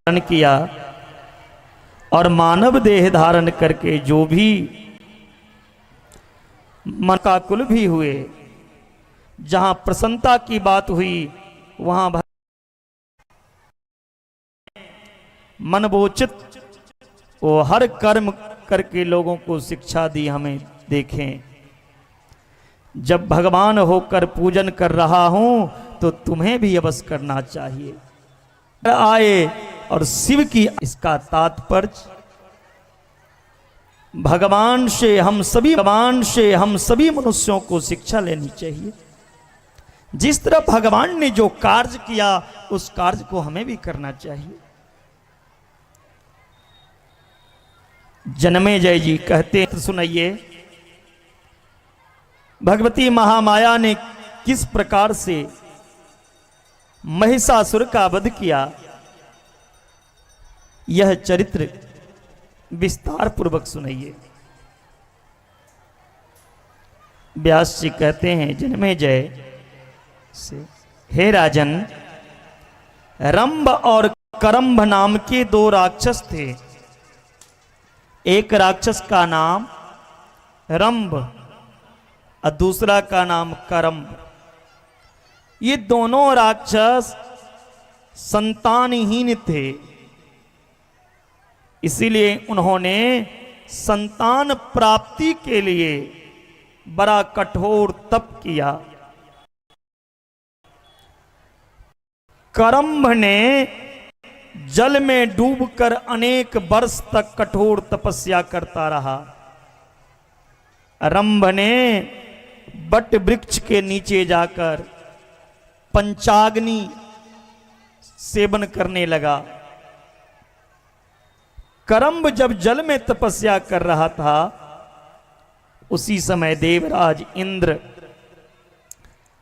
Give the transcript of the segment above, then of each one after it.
धारण किया और मानव देह धारण करके जो भी मन का कुल भी हुए, जहां प्रसन्नता की बात हुई वहां मनवोचित वो हर कर्म करके लोगों को शिक्षा दी हमें। देखें, जब भगवान होकर पूजन कर रहा हूं तो तुम्हें भी अवश्य करना चाहिए। आए और शिव की इसका तात्पर्य भगवान से हम सभी मनुष्यों को शिक्षा लेनी चाहिए। जिस तरह भगवान ने जो कार्य किया उस कार्य को हमें भी करना चाहिए। जन्मेजय जी कहते हैं, सुनाइए, भगवती महामाया ने किस प्रकार से महिषासुर का वध किया, यह चरित्र विस्तार पूर्वक सुनाइए। व्यास जी कहते हैं जन्मेजय से, हे राजन, रंभ और करंभ नाम के दो राक्षस थे। एक राक्षस का नाम रंभ और दूसरा का नाम करंभ। ये दोनों राक्षस संतानहीन थे, इसीलिए उन्होंने संतान प्राप्ति के लिए बड़ा कठोर तप किया। करंभ ने जल में डूबकर अनेक वर्ष तक कठोर तपस्या करता रहा। रंभ ने बट वृक्ष के नीचे जाकर पंचाग्नि सेवन करने लगा। करंभ जब जल में तपस्या कर रहा था, उसी समय देवराज इंद्र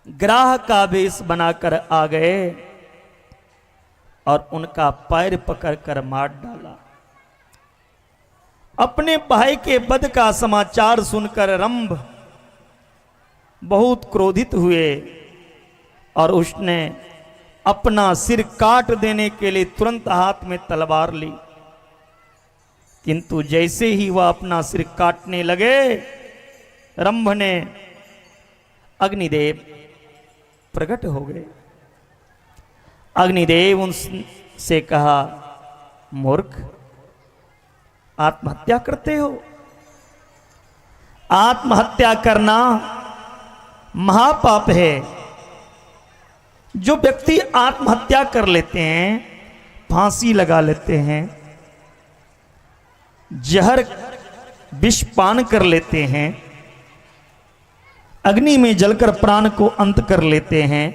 ग्राह का वेश बनाकर आ गए और उनका पैर पकड़कर मार डाला। अपने भाई के वध का समाचार सुनकर रंभ बहुत क्रोधित हुए और उसने अपना सिर काट देने के लिए तुरंत हाथ में तलवार ली। किंतु जैसे ही वह अपना सिर काटने लगे, रंभ ने अग्निदेव प्रकट हो गए। अग्निदेव उनसे कहा, मूर्ख, आत्महत्या करते हो? आत्महत्या करना महापाप है। जो व्यक्ति आत्महत्या कर लेते हैं, फांसी लगा लेते हैं, जहर विष पान कर लेते हैं, अग्नि में जलकर प्राण को अंत कर लेते हैं,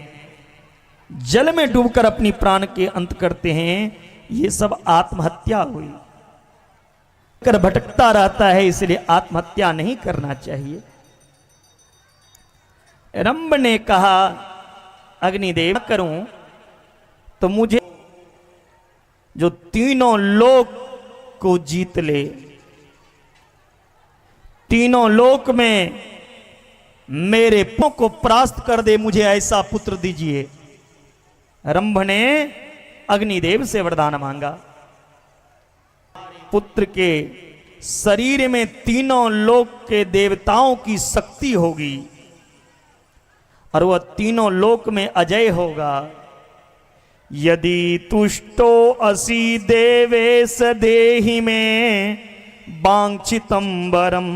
जल में डूबकर अपनी प्राण के अंत करते हैं, ये सब आत्महत्या हुई। कर भटकता रहता है, इसलिए आत्महत्या नहीं करना चाहिए। रंभ ने कहा, अग्निदेव करूं तो मुझे जो तीनों लोक को जीत ले, तीनों लोक में मेरे पुत्र को परास्त कर दे, मुझे ऐसा पुत्र दीजिए। रंभ ने अग्निदेव से वरदान मांगा। पुत्र के शरीर में तीनों लोक के देवताओं की शक्ति होगी और वह तीनों लोक में अजय होगा। यदि तुष्टो असि देवेश देहि में वांछितं वरम,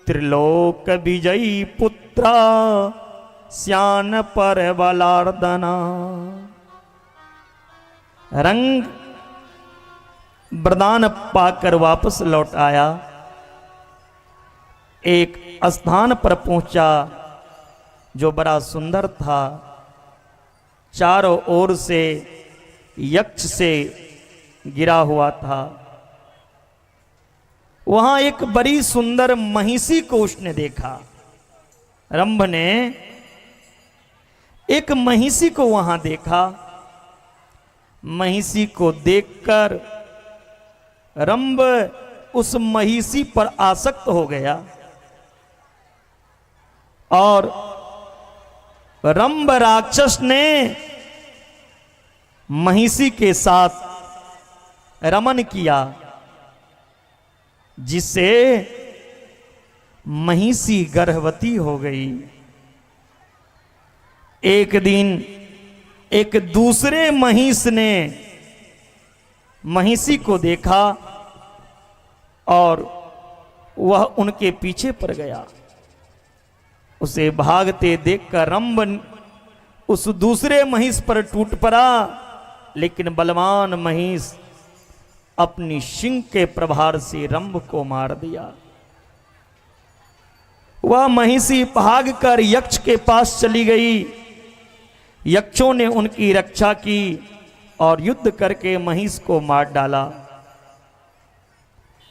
त्रिलोक विजयी पुत्र श्यान पर बलार्दना। रंग वरदान पाकर वापस लौट आया। एक स्थान पर पहुंचा जो बड़ा सुंदर था, चारों ओर से यक्ष से गिरा हुआ था। वहां एक बड़ी सुंदर महिषी को उसने देखा। रंभ ने एक महिषी को वहां देखा। महिषी को देखकर रंभ उस महिषी पर आसक्त हो गया और रंभ राक्षस ने महिषी के साथ रमन किया, जिससे महिषी गर्भवती हो गई। एक दिन एक दूसरे महिष ने महिषी को देखा और वह उनके पीछे पड़ गया। उसे भागते देखकर रंभ उस दूसरे महिष पर टूट पड़ा, लेकिन बलवान महिष अपनी सिंह के प्रभार से रंभ को मार दिया। वह महिषी भागकर यक्ष के पास चली गई। यक्षों ने उनकी रक्षा की और युद्ध करके महिष को मार डाला।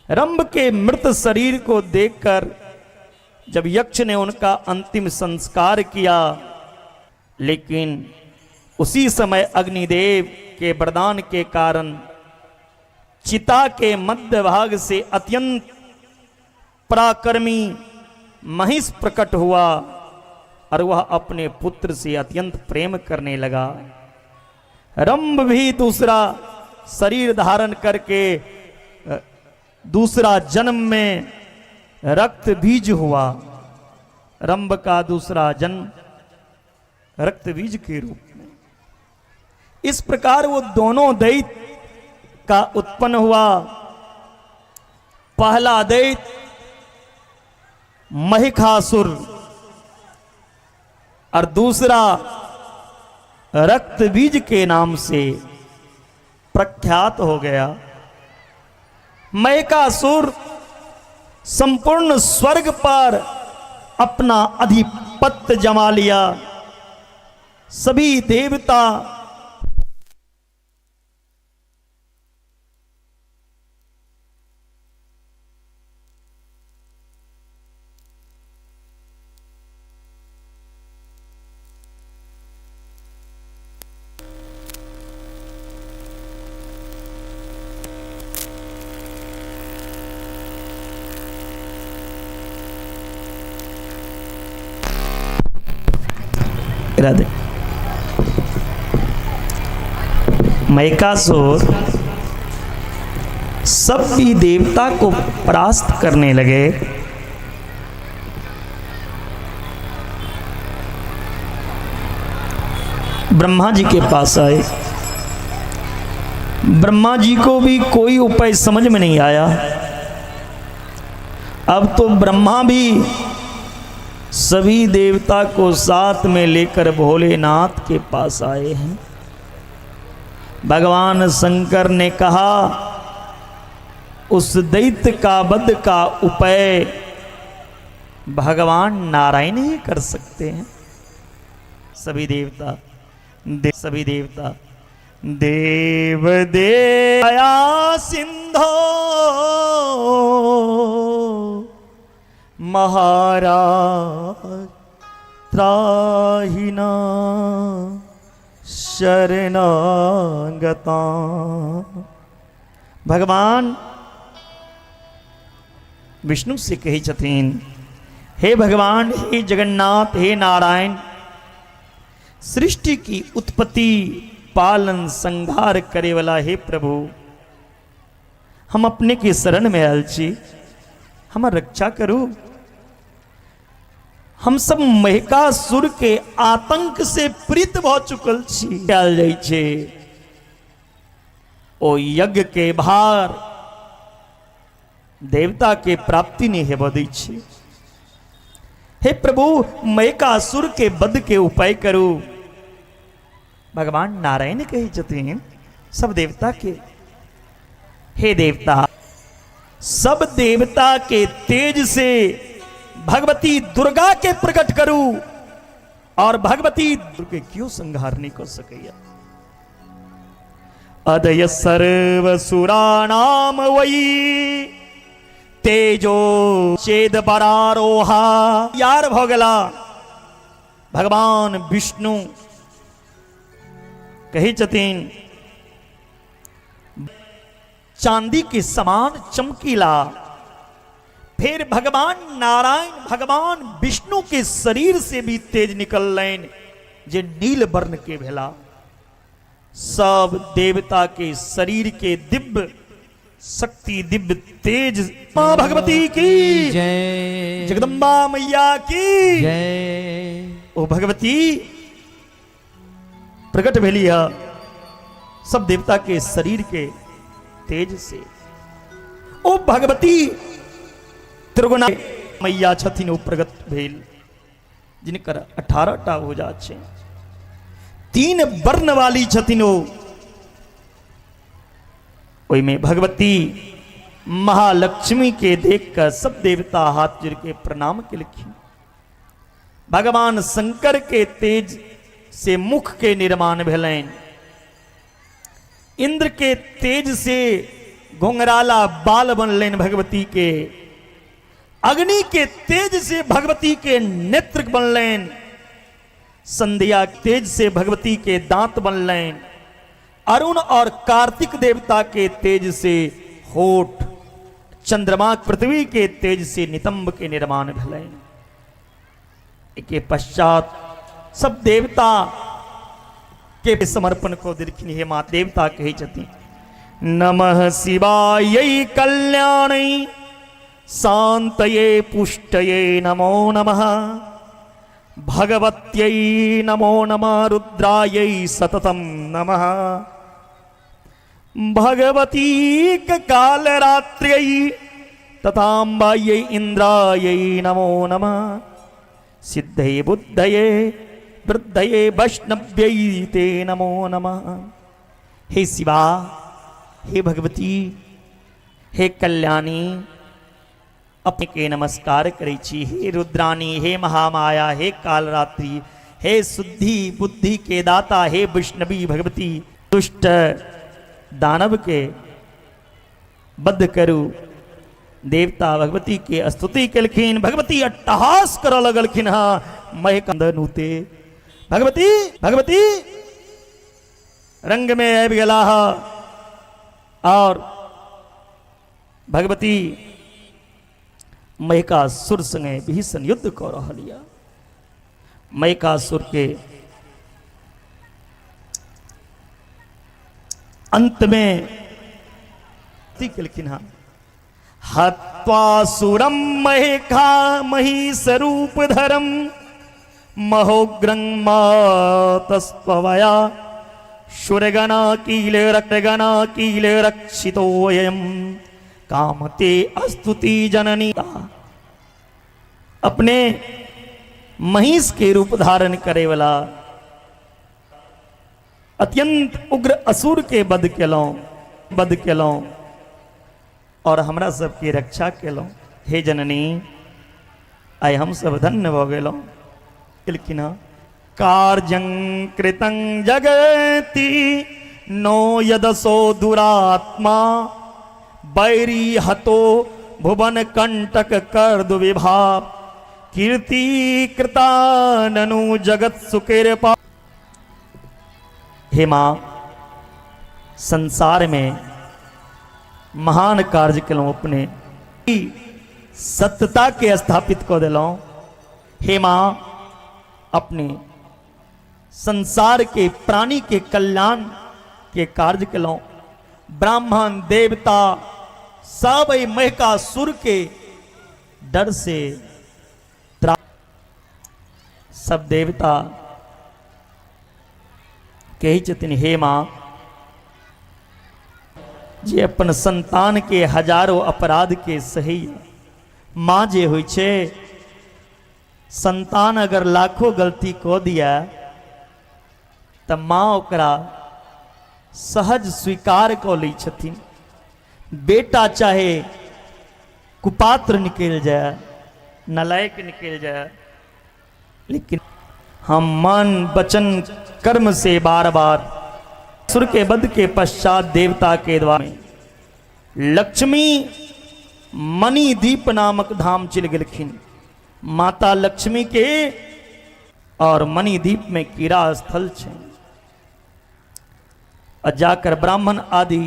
रंभ के मृत शरीर को देखकर जब यक्ष ने उनका अंतिम संस्कार किया, लेकिन उसी समय अग्निदेव के वरदान के कारण चिता के मध्य भाग से अत्यंत पराक्रमी महिष प्रकट हुआ और वह अपने पुत्र से अत्यंत प्रेम करने लगा। रंभ भी दूसरा शरीर धारण करके दूसरा जन्म में रक्त बीज हुआ। रंभ का दूसरा जन्म रक्त बीज के रूप में। इस प्रकार वो दोनों दैत्य का उत्पन्न हुआ। पहला दैत्य महिषासुर और दूसरा रक्त बीज के नाम से प्रख्यात हो गया। महिषासुर संपूर्ण स्वर्ग पर अपना आधिपत्य जमा लिया। सभी देवता महिषासुर सभी देवता को परास्त करने लगे। ब्रह्मा जी के पास आए। ब्रह्मा जी को भी कोई उपाय समझ में नहीं आया। अब तो ब्रह्मा भी सभी देवता को साथ में लेकर भोलेनाथ के पास आए हैं। भगवान शंकर ने कहा उस दैत्य का वध का उपाय भगवान नारायण ही कर सकते हैं। सभी देवता देव देवया सिंधो महाराज त्राहिना शरणागता। भगवान विष्णु से कही छथिन, हे भगवान, हे जगन्नाथ, हे नारायण, सृष्टि की उत्पत्ति पालन संहार करे वाला हे प्रभु, हम अपने के शरण में आयल छी, हमार रक्षा करू। हम सब महिषासुर के आतंक से पीड़ित भ चुकल छी। आयल जाइ छे ओ यज्ञ के भार देवता के प्राप्ति नहीं हेब दै छी। हे प्रभु, महिषासुर के वध के उपाय करू। भगवान नारायण कही छथिन सब देवता के, हे देवता, सब देवता के तेज से भगवती दुर्गा के प्रकट करू और भगवती दुर्गा क्यों संहार नहीं कर सके। अदय सर्व सुराणाम वही तेजो चेद बरारोहा। यार भगला भगवान विष्णु कही छथिन चांदी के समान चमकीला। फिर भगवान नारायण भगवान विष्णु के शरीर से भी तेज निकल लैन जे नील वर्ण के भेला। सब देवता के शरीर के दिव्य शक्ति दिव्य तेज मां भगवती की जय, जगदम्बा मैया की जय। ओ भगवती प्रकट भेलिया सब देवता के शरीर के तेज से। ओ भगवती त्रिगुणा मैया छथिन ओ प्रगट भेल, जिनकर 18टा भुजा छे, 3 वर्ण वाली छथिन ओ। ओई में भगवती महालक्ष्मी के देखकर सब देवता हाथ जोड़ के प्रणाम केलखिन। भगवान शंकर के तेज से मुख के निर्माण भेलैन, इंद्र के तेज से घुंघराला बाल बनलेन भगवती के, अग्नि के तेज से भगवती के नेत्र बनलेन, संध्या के तेज से भगवती के दांत बनलेन, अरुण और कार्तिक देवता के तेज से होठ, चंद्रमा पृथ्वी के तेज से नितंब के निर्माण भेलैन। के पश्चात सब देवता के समर्पण को देखिन। हे मां देवता कही छथिन नमः शिवायै कल्याणै शांतये पुष्टये नमो नमः, भगवत्यै नमो नमः, रुद्रायै सततं नमः, भगवती कालरात्र्यै तथाम्बायै इंद्रायै नमो नमः, सिद्धये बुद्धये वृद्धये वैष्णव्यै ते नमो नमः। हे शिवा, हे भगवती, हे कल्याणी, अपने के नमस्कार करै छी। हे रुद्राणी, हे महामाया, हे कालरात्रि, हे शुद्धि बुद्धि के दाता, हे वैष्णवी भगवती, दुष्ट दानव के बद्ध करू। देवता भगवती के स्तुति केलखिन। भगवती अट्टहास कर लगलखिन। हाँ मह कंदनुते भगवती भगवती रंग में आबि गेला और भगवती महिषासुर संगे भीषण युद्ध कर रहल यऽ। महिषासुर के अंत में केलखिन। हाँ हत्वासुरम महिषा महिषरूपधरम महोग्रं मातस्त्वया शुरगणा कील रक्तगणा कील रक्षितोऽयं कामते अस्तुति जननी। अपने महिष के रूप धारण करे वाला अत्यंत उग्र असुर के वध केलौं और हमरा सबके रक्षा केलौं। हे जननी, आइ हम सब धन्य भ गेलौं। लेकिन कार्यं कृतं जगति नो यदसो दुरात्मा, बैरी हतो भुवन कंटक कर दुविभाव, कीर्ति कृता ननु जगत सुकृपा। हे मां, संसार में महान कार्य केलौं, अपने सत्यता के स्थापित कर दिलौं। हे मां, अपने संसार के प्राणी के कल्याण के कार्य केलौं। ब्राह्मण देवता सब महिषासुर के डर से सब देवता कही छथिन हे मां, जे अपन संतान के हजारों अपराध के सही मां जे होइ छे, संतान अगर लाखों गलती को दिया तब मां ओकरा सहज स्वीकार को ली छथिन। बेटा चाहे कुपात्र निकल जाए, नलायक निकल जाए, लेकिन हम मन वचन कर्म से बार बार असुर के वध के पश्चात देवता के द्वारा लक्ष्मी मणिदीप नामक धाम चल गेलखिन। माता लक्ष्मी के और मणिदीप में कीड़ा स्थल छे। और जाकर ब्राह्मण आदि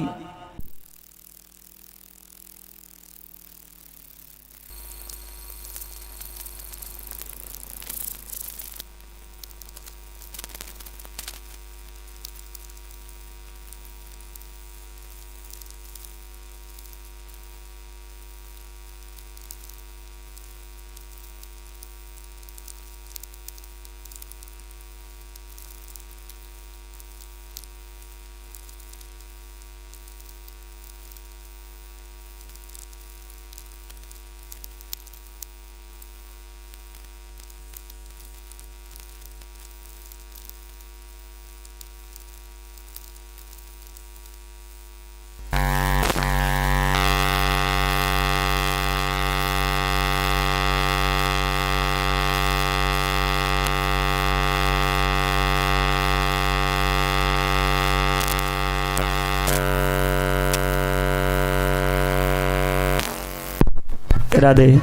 राधे।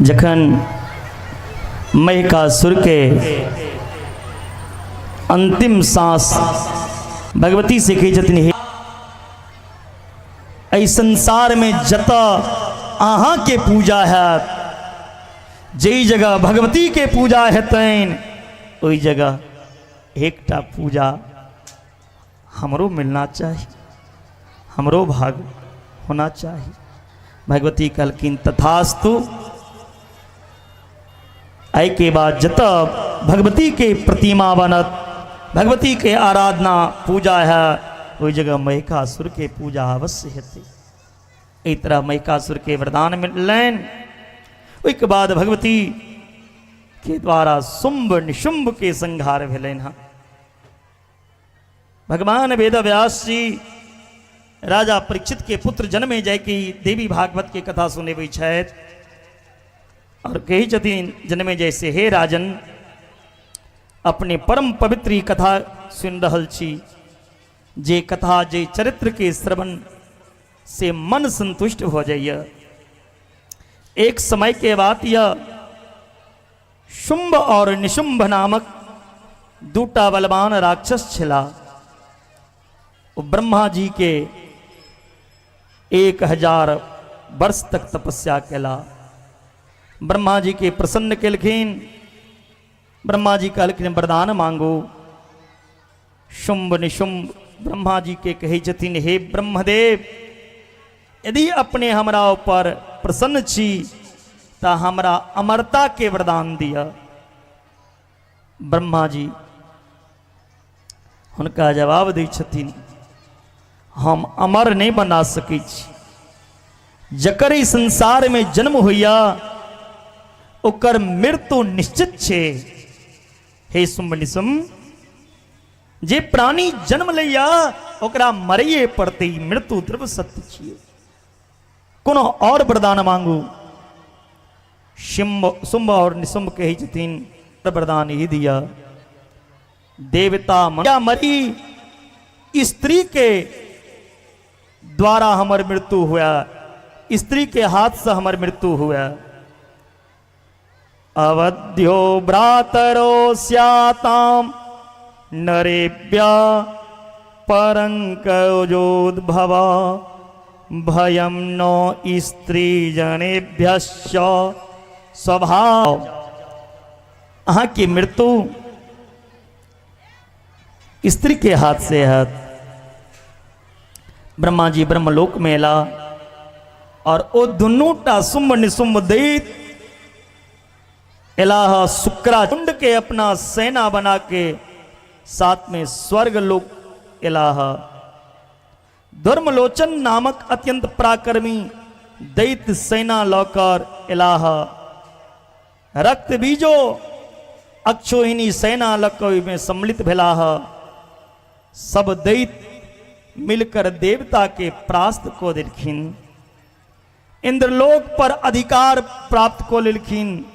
जखन महिषासुर के अंतिम सांस भगवती से कही जतनी है, ऐ संसार में जता आहा के पूजा है, जई जगह भगवती के पूजा है तैन वही जगह एकटा पूजा हमरो मिलना चाहिए, हमरो भाग होना चाहिए। भगवती कहलकिन तथास्तु। आई के बाद जत भगवती के प्रतिमा बनत, भगवती के आराधना पूजा है, वही जगह महिषासुर के पूजा अवश्य हेतु। इस तरह महिषासुर के वरदान मिलन। उसके बाद भगवती के द्वारा शुंभ निशुंभ के संहार भेलन। भगवान वेद व्यास जी राजा परीक्षित के पुत्र जन्मे जाय की देवी भागवत के कथा सुने हुई छथि और कही छथिन जन्मे जैसे हे राजन अपने परम पवित्री कथा सुन रहल छी, जे कथा जे चरित्र के श्रवण से मन संतुष्ट हो जाइए। एक समय के बाद यह शुंभ और निशुंभ नामक दूटा बलवान राक्षस छिला। ब्रह्मा जी के 1000 वर्ष तक तपस्या केला। ब्रह्मा जी के प्रसन्न केलखिन। ब्रह्मा जी कहलखिन वरदान मांगो। शुंभ निशुंभ ब्रह्मा जी के कहे छथिन हे ब्रह्मदेव, यदि अपने हमरा ऊपर प्रसन्न छी ता हमरा अमरता के वरदान दिया। ब्रह्मा जी हुनका जवाब दै छथिन हम अमर नहीं बना सकै छी। जकर ई संसार में जन्म होइया ओकर मृत्यु निश्चित छे। हे शुंभ निशुंभ, जे प्राणी जन्म लैया ओकरा मरैये पड़ते, मृत्यु ध्रुव सत्य छिए। कोनो और वरदान मांगू। शुंभ और निशुंभ कही छथिन वरदान ही दिया। देवता मरी स्त्री के द्वारा हमर मृत्यु हुआ, स्त्री के हाथ से हमर मृत्यु हुआ। अवध्यो भ्रातरो स्याताम नरेभ्य परंकयोजोद्भवा भयम नो स्त्री जनेभ्यश्च स्वभाव। अहाँ की मृत्यु स्त्री के हाथ से है। ब्रह्मा जी ब्रह्मलोक में एला और ओ दुनूटा शुंभ निशुंभ दैत एलाह शुक्राचुंड के अपना सेना बना के साथ में स्वर्ग लोक एलाह। धर्मलोचन नामक अत्यंत पराक्रमी दैत्य सेना लौकर एलाह। रक्त बीजो अक्षोहिणी सेना लकवी में सम्मिलित भेलाह। सब दैत्य मिलकर देवता के परास्त को दिलखिन, इंद्रलोक पर अधिकार प्राप्त को लेलखिन।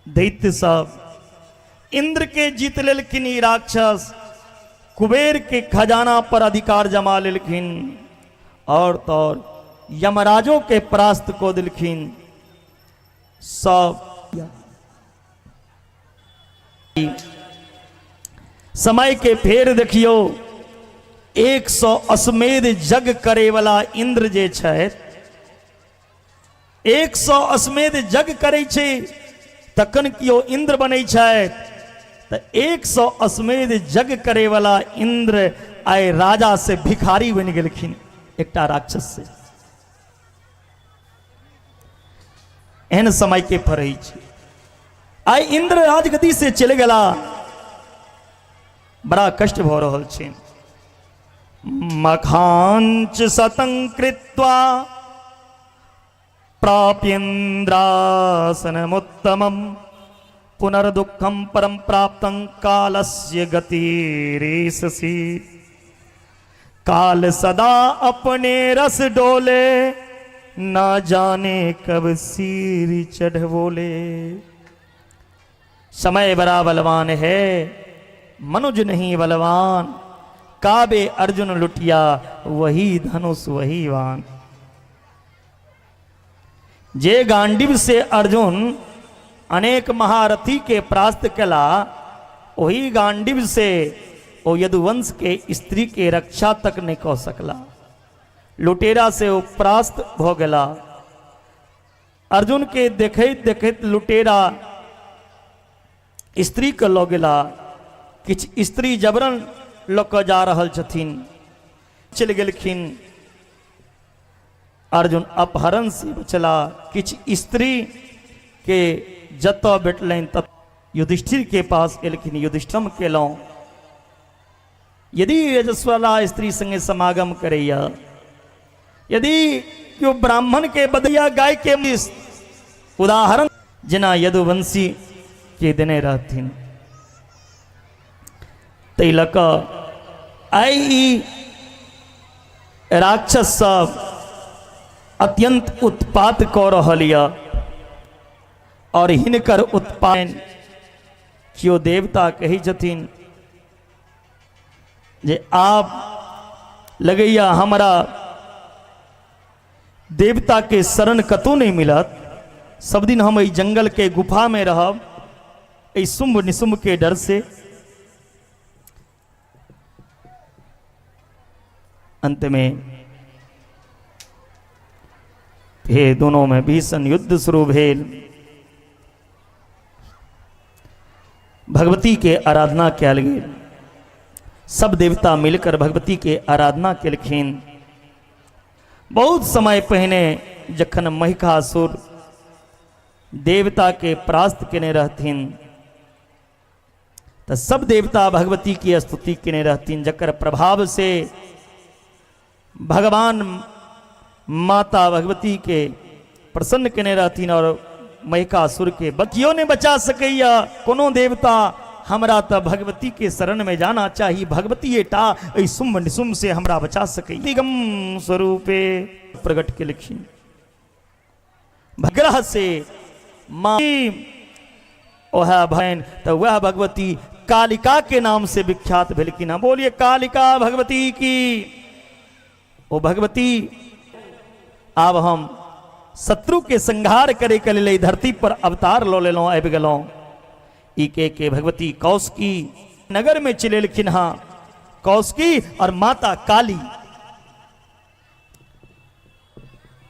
दैत्य सब इंद्र के जीत लेलखिन। राक्षस कुबेर के खजाना पर अधिकार जमा लेलखिन और तो यमराजों के परास्त को दिलखिन। सब समय के फेर देखियो 100 अश्वमेध यज्ञ करे वाला इंद्र जे छथि, 100 अश्वमेध यज्ञ करे छे तखन कियो इंद्र बनै छथि। तो 100 अश्वमेध यज्ञ करे वाला इंद्र आय राजा से भिखारी बन गेलखिन एकटा राक्षस से। एहन समय के फरई छे। आय इंद्र राजगद्दी से चले गेला। बड़ा कष्ट भ रहल छे। मखांच सतं कृत्वा प्राप्येन्द्रासनमुत्तमं पुनर्दुःखं परं प्राप्तं कालस्य गतिरेषसि। काल सदा अपने रस डोले, न जाने कब सिर चढ़ बोले। समय बड़ा बलवान है, मनुज नहीं बलवान। काबे अर्जुन लुटिया, वही धनुष वही वान। जे गांडीव से अर्जुन अनेक महारथी के परास्त कला, वही गांडीव से ओ यदुवंश के स्त्री के रक्षा तक नहीं कह सकला। लुटेरा से वो परास्त हो गला। अर्जुन के देखत देखत लुटेरा स्त्री के लो गेला। किछ स्त्री जबरन लोक जा रहल छथिन, चल गेलखिन। अर्जुन अपहरण से बचला। किछ स्त्री के जत बेटलैन तत युधिष्ठिर के पास एलखिन। युधिष्ठिर केलौं, यदि रजस्वला स्त्री संगे समागम करैया, यदि क्यों ब्राह्मण के बदिया गाय के उदाहरण जेना यदुवंशी के देने रहथिन, तै लक आई राक्षस सब अत्यंत उत्पात कऽ रहल यऽ। और हिनकर उत्पादन क्यों देवता कही छथिन जे आप लगैया हमरा देवता के शरण कतौ नहीं मिलत। सब दिन हम ई जंगल के गुफा में रहब, ई शुंभ निशुंभ के डर से। अंत में हे दोनों में भीषण युद्ध शुरू भेल। भगवती के आराधना कयल गेल। सब देवता मिलकर भगवती के आराधना केलखिन। बहुत समय पहले जखन महिषासुर देवता के परास्त केने रहथिन, तो सब देवता भगवती की स्तुति केने रहथिन, जकर प्रभाव से भगवान माता भगवती के प्रसन्न केने रहथिन। और महिषासुर के बकियों ने बचा सकैया कोनो देवता, हमरा तो भगवती के शरण में जाना चाहिए। भगवती एटा ऐ शुंभ निशुंभ से हमरा बचा सके। निगम स्वरूपे प्रकट के लिखी भग्रह से माँ ओह बहन, तो वह भगवती कालिका के नाम से विख्यात भेलखिन। बोलिए कालिका भगवती की। ओ भगवती आब हम शत्रु के संहार करे के लिए धरती पर अवतार लो लेलों, आबि गेलों। ई के भगवती कौशिकी नगर में चलेलखिन। हाँ, कौशिकी और माता काली।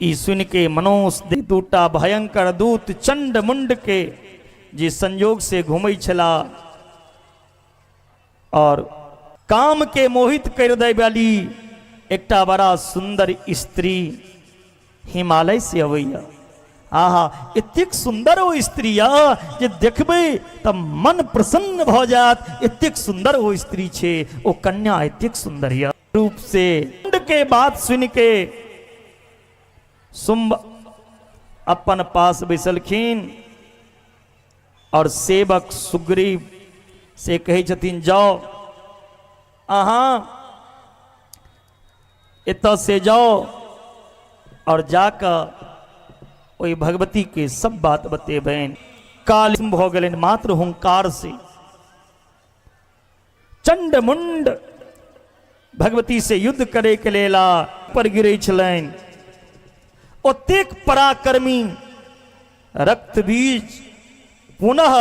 ई सुन के मनोस दूटा भयंकर दूत चंड मुंड के जे संयोग से घूमै छला और काम के मोहित कर दे वाली एकटा बड़ा सुंदर स्त्री हिमालय से अवैया। आहा, एतेक सुंदर वो स्त्री जे देखबे तब मन प्रसन्न भ जात। एतेक सुंदर वो स्त्री छे, वो कन्या एतेक सुंदर है रूप से। के बात सुन के शुंभ अपन पास बैसलखिन और सेवक सुग्रीव से कहे छथिन, जाओ अहाँ एतऽ से जाओ और जाकर वही भगवती के सब बात बतेबैन। काल भ गेलैन मात्र हुंकार से। चंड मुंड भगवती से युद्ध करे के लेला पर गिरे छलैन। ओतेक पराक्रमी रक्त बीज पुनः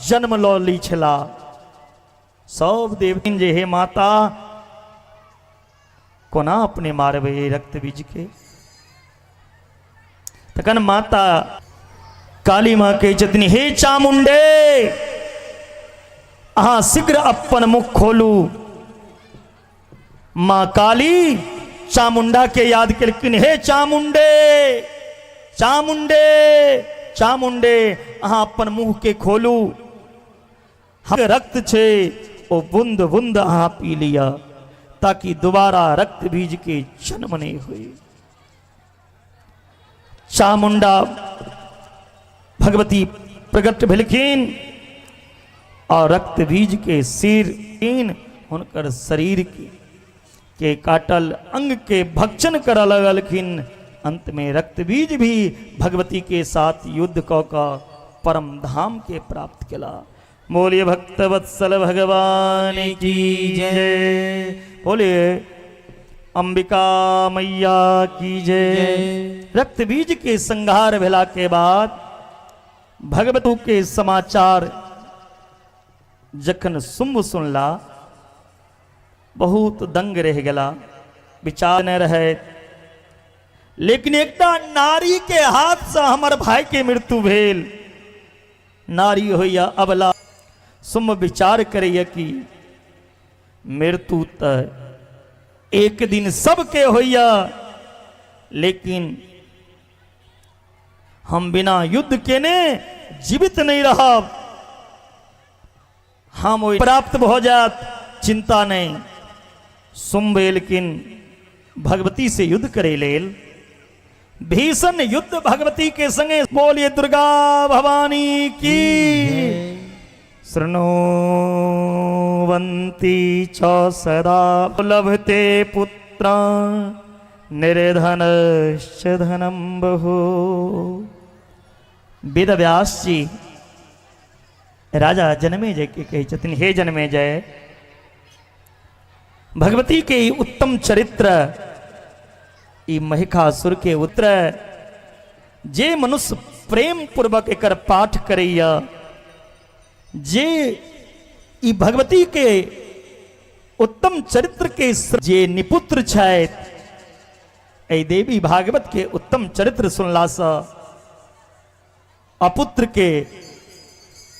जन्म लऽ ली छला। सब देवतीन जे हे माता कोना अपने मारबे रक्त बीज के। तखन माता काली माँ कहे छथिन, हे चामुंडे अहाँ शीघ्र अपन मुख खोलू। माँ काली चामुंडा के याद केलखिन, हे चामुंडे चामुंडे चामुंडे अहाँ अपन मुंह के खोलू। हम रक्त छे ओ बूंद बूंद अहाँ पी लिया, ताकि दोबारा रक्त बीज के जन्म नहीं हुए। चामुंडा भगवती प्रकट भेलखिन और रक्त बीज के सिर हुनकर शरीर के काटल अंग के भक्षण कर लगलखिन। अंत में रक्त बीज भी भगवती के साथ युद्ध कऽ परम धाम के प्राप्त केला। बोलिए भक्तवत्सल भगवान की जय। बोलिए अंबिका मैया की जय। रक्त बीज के संहार भेला के बाद भगवतु के समाचार जखन शुंभ सुनला बहुत दंग रह गला, विचार न रहे। लेकिन एकटा नारी के हाथ से हमर भाई के मृत्यु भेल, नारी होइया अबला। शुंभ विचार करैया कि मृत्यु त एक दिन सबके होइया, लेकिन हम बिना युद्ध केने जीवित नहीं रहब, हम प्राप्त हो जात, चिंता नहीं। शुंभ लेकिन भगवती से युद्ध करे लेल भीषण युद्ध भगवती के संगे। बोलिए दुर्गा भवानी की। शृणुवन्ति च सदा लभते पुत्रा निर्धनश्च धनं बहु। वेद व्यास जी राजा जनमेजय के कहे छथिन, हे जनमेजय, भगवती के उत्तम चरित्र ई महिषासुर के उत्तर जे मनुष्य प्रेम पूर्वक एकर पाठ करैया, जे ई भगवती के उत्तम चरित्र के जे निपुत्र छथि, ऐ देवी भागवत के उत्तम चरित्र सुनला सा अपुत्र के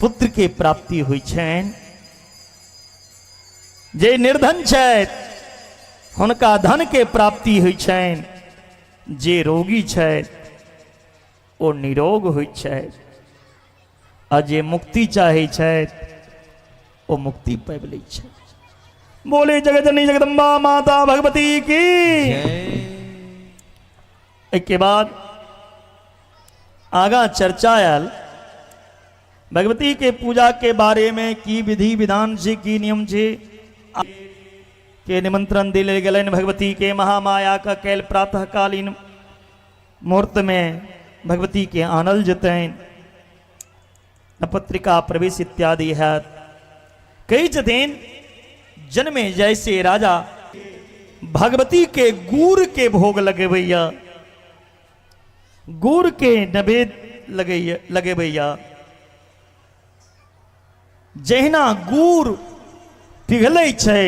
पुत्र के प्राप्ति हुई छनि। जे निर्धन छथि हुनका धन के प्राप्ति हुई छनि, जे रोगी छथि ओ निरोग हुई छथि, आ जे मुक्ति चाहे छथि ओ मुक्ति पाबि लै छथि। बोले जगजननी जगदम्बा माता भगवती की। के बाद आगा चर्चा आयल भगवती के पूजा के बारे में, की विधि विधान से की नियम से के निमंत्रण दिले गलन। भगवती के महामाया का कैल प्रातःकालीन मुहूर्त में भगवती के आनल जतैन पत्रिका प्रवेश इत्यादि है। कई जतेन जन्मे जैसे राजा भगवती के गुड़ के भोग लगे भैया, गुड़ के नवेद लगे भैया। जहिना गुड़ पिघले छै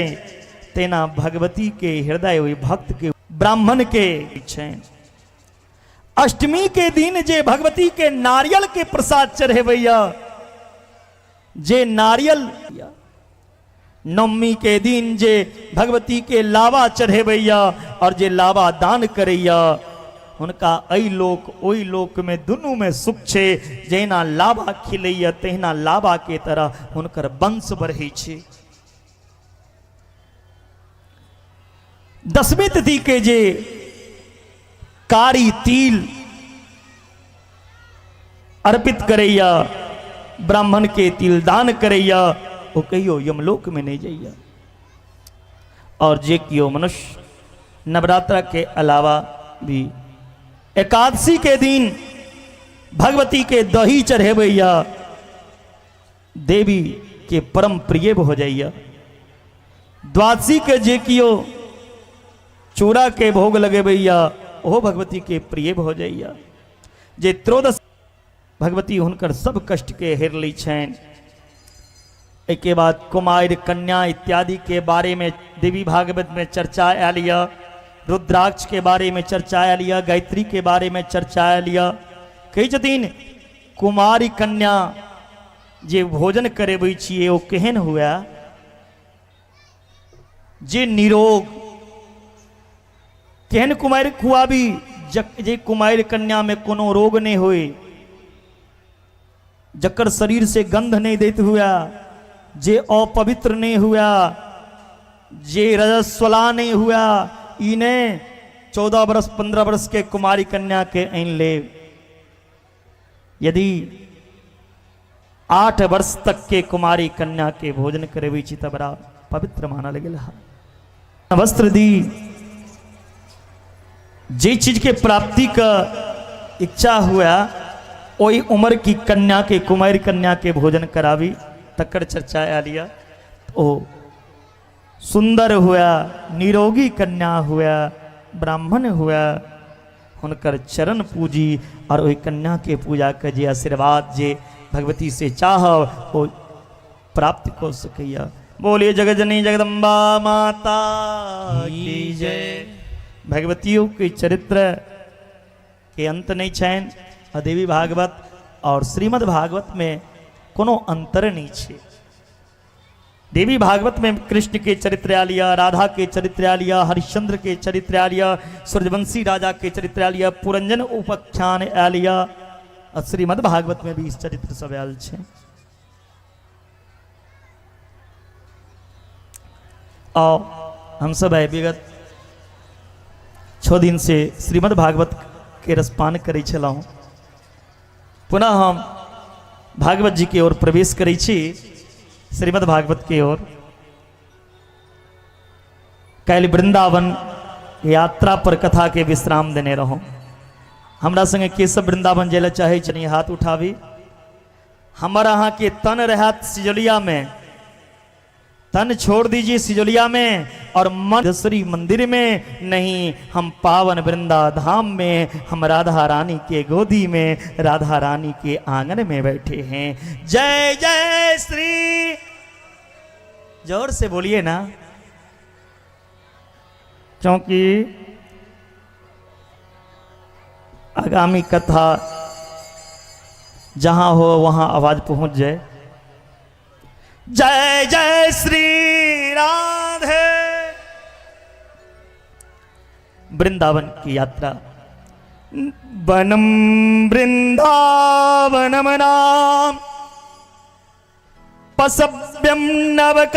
तेना भगवती के हृदय हुई भक्त के ब्राह्मण के छै। अष्टमी के दिन जे भगवती के नारियल के प्रसाद चढ़े भैया, जे नारियल। नवमी के दिन जे भगवती के लावा चढ़े भैया और जे लावा दान करैया, हुनका अई लोक ओई लोक में दुनू में सुख छे। जहिना लावा खिलैया तहिना लावा के तरह हुनकर वंश बढ़ै छे। दसवीं तिथि के जे कारी तिल अर्पित करैया, ब्राह्मण के तिल दान करैया, वो कहियो यमलोक में नहीं जाइया। और जे कियो मनुष्य नवरात्र के अलावा भी एकादशी के दिन भगवती के दही चढ़ेबैया, देवी के परम प्रिय हो जाइया। द्वादशी के जे कियो चूड़ा के भोग लगे भैया, ओहो भगवती के प्रिय हो जाइया। जे त्रयोदश भगवती हुनकर सब कष्ट के हेर ली छन। एक बाद कुमार कन्या इत्यादि के बारे में देवी भागवत में चर्चा आयल यऽ, रुद्राक्ष के बारे में चर्चा आयल यऽ, गायत्री के बारे में चर्चा आयल यऽ। कही छथिन कुमारी कन्या जे भोजन करेबै छियै ओ केहन हुआ, जे निरोग। केहन कुमार खुआबी जे कुमार कन्या में कोनो रोग नहीं होए, जकर शरीर से गंध नहीं देते हुआ, जे अपवित्र नहीं हुआ, जे रजस्वला नहीं हुआ। इन्हें 14 वर्ष 15 वर्ष के कुमारी कन्या के ऐन ले। यदि 8 वर्ष तक के कुमारी कन्या के भोजन करेबै छी तब बड़ा पवित्र माना लगेला। वस्त्र दी, जे चीज के प्राप्ति का इच्छा हुआ वही उम्र की कन्या के कुमारी कन्या के भोजन करावी, तकर चर्चा आ लिया। ओ सुंदर हुआ, निरोगी कन्या हुआ, ब्राह्मण हुआ, हुनकर चरण पूजी और वही कन्या के पूजा के जे आशीर्वाद जे भगवती से चाह वो प्राप्त हो सकैया। बोलिए जगजननी जगदम्बा माता की जय। भगवतियों के चरित्र के अंत नहीं छैन। देवी भागवत और श्रीमद् भागवत में कोनो अंतर नहीं छे। देवी भागवत में कृष्ण के चरित्र आ लिया, राधा के चरित्र आ लिया, हरिश्चंद्र के चरित्र आ लिया, सूर्यवंशी राजा के चरित्र आ लिया, पुरंजन उपाख्यान आ लिया, और श्रीमद् भागवत में भी इस चरित्र सब आयल छे। और हम सब है विगत 6 दिन से श्रीमद् भागवत के रसपान करै छलहुँ। पुनः हम भागवत जी की ओर प्रवेश करै छी, श्रीमद् भागवत की ओर। काल्हि वृंदावन यात्रा पर कथा के विश्राम देने रहूँ। हमरा संगे के सब वृंदावन जाय चाहे छनी हाथ उठावी। हमारा अहाँ के तन रहत सिजोलिया में, तन छोड़ दीजिए सिजोलिया में और मन दसरी मंदिर में नहीं, हम पावन वृंदा धाम में, हम राधा रानी के गोदी में, राधा रानी के आंगन में बैठे हैं। जय जय श्री, जोर से बोलिए ना, क्योंकि आगामी कथा जहां हो वहां आवाज पहुंच जाए। जय जय श्री राधे। वृंदावन की यात्रा। वनम वृंदावनम नाम पसव्यम नवकाननम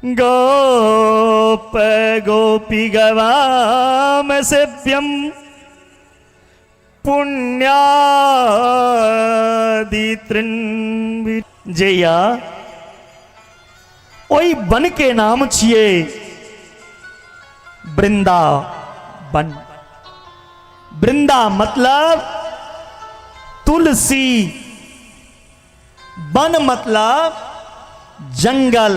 गोप गोपी गवाम सेव्यम पुण्यादितृन। जया ओई बन के नाम छिए वृंदावन। वृंदा मतलब तुलसी, वन मतलब जंगल।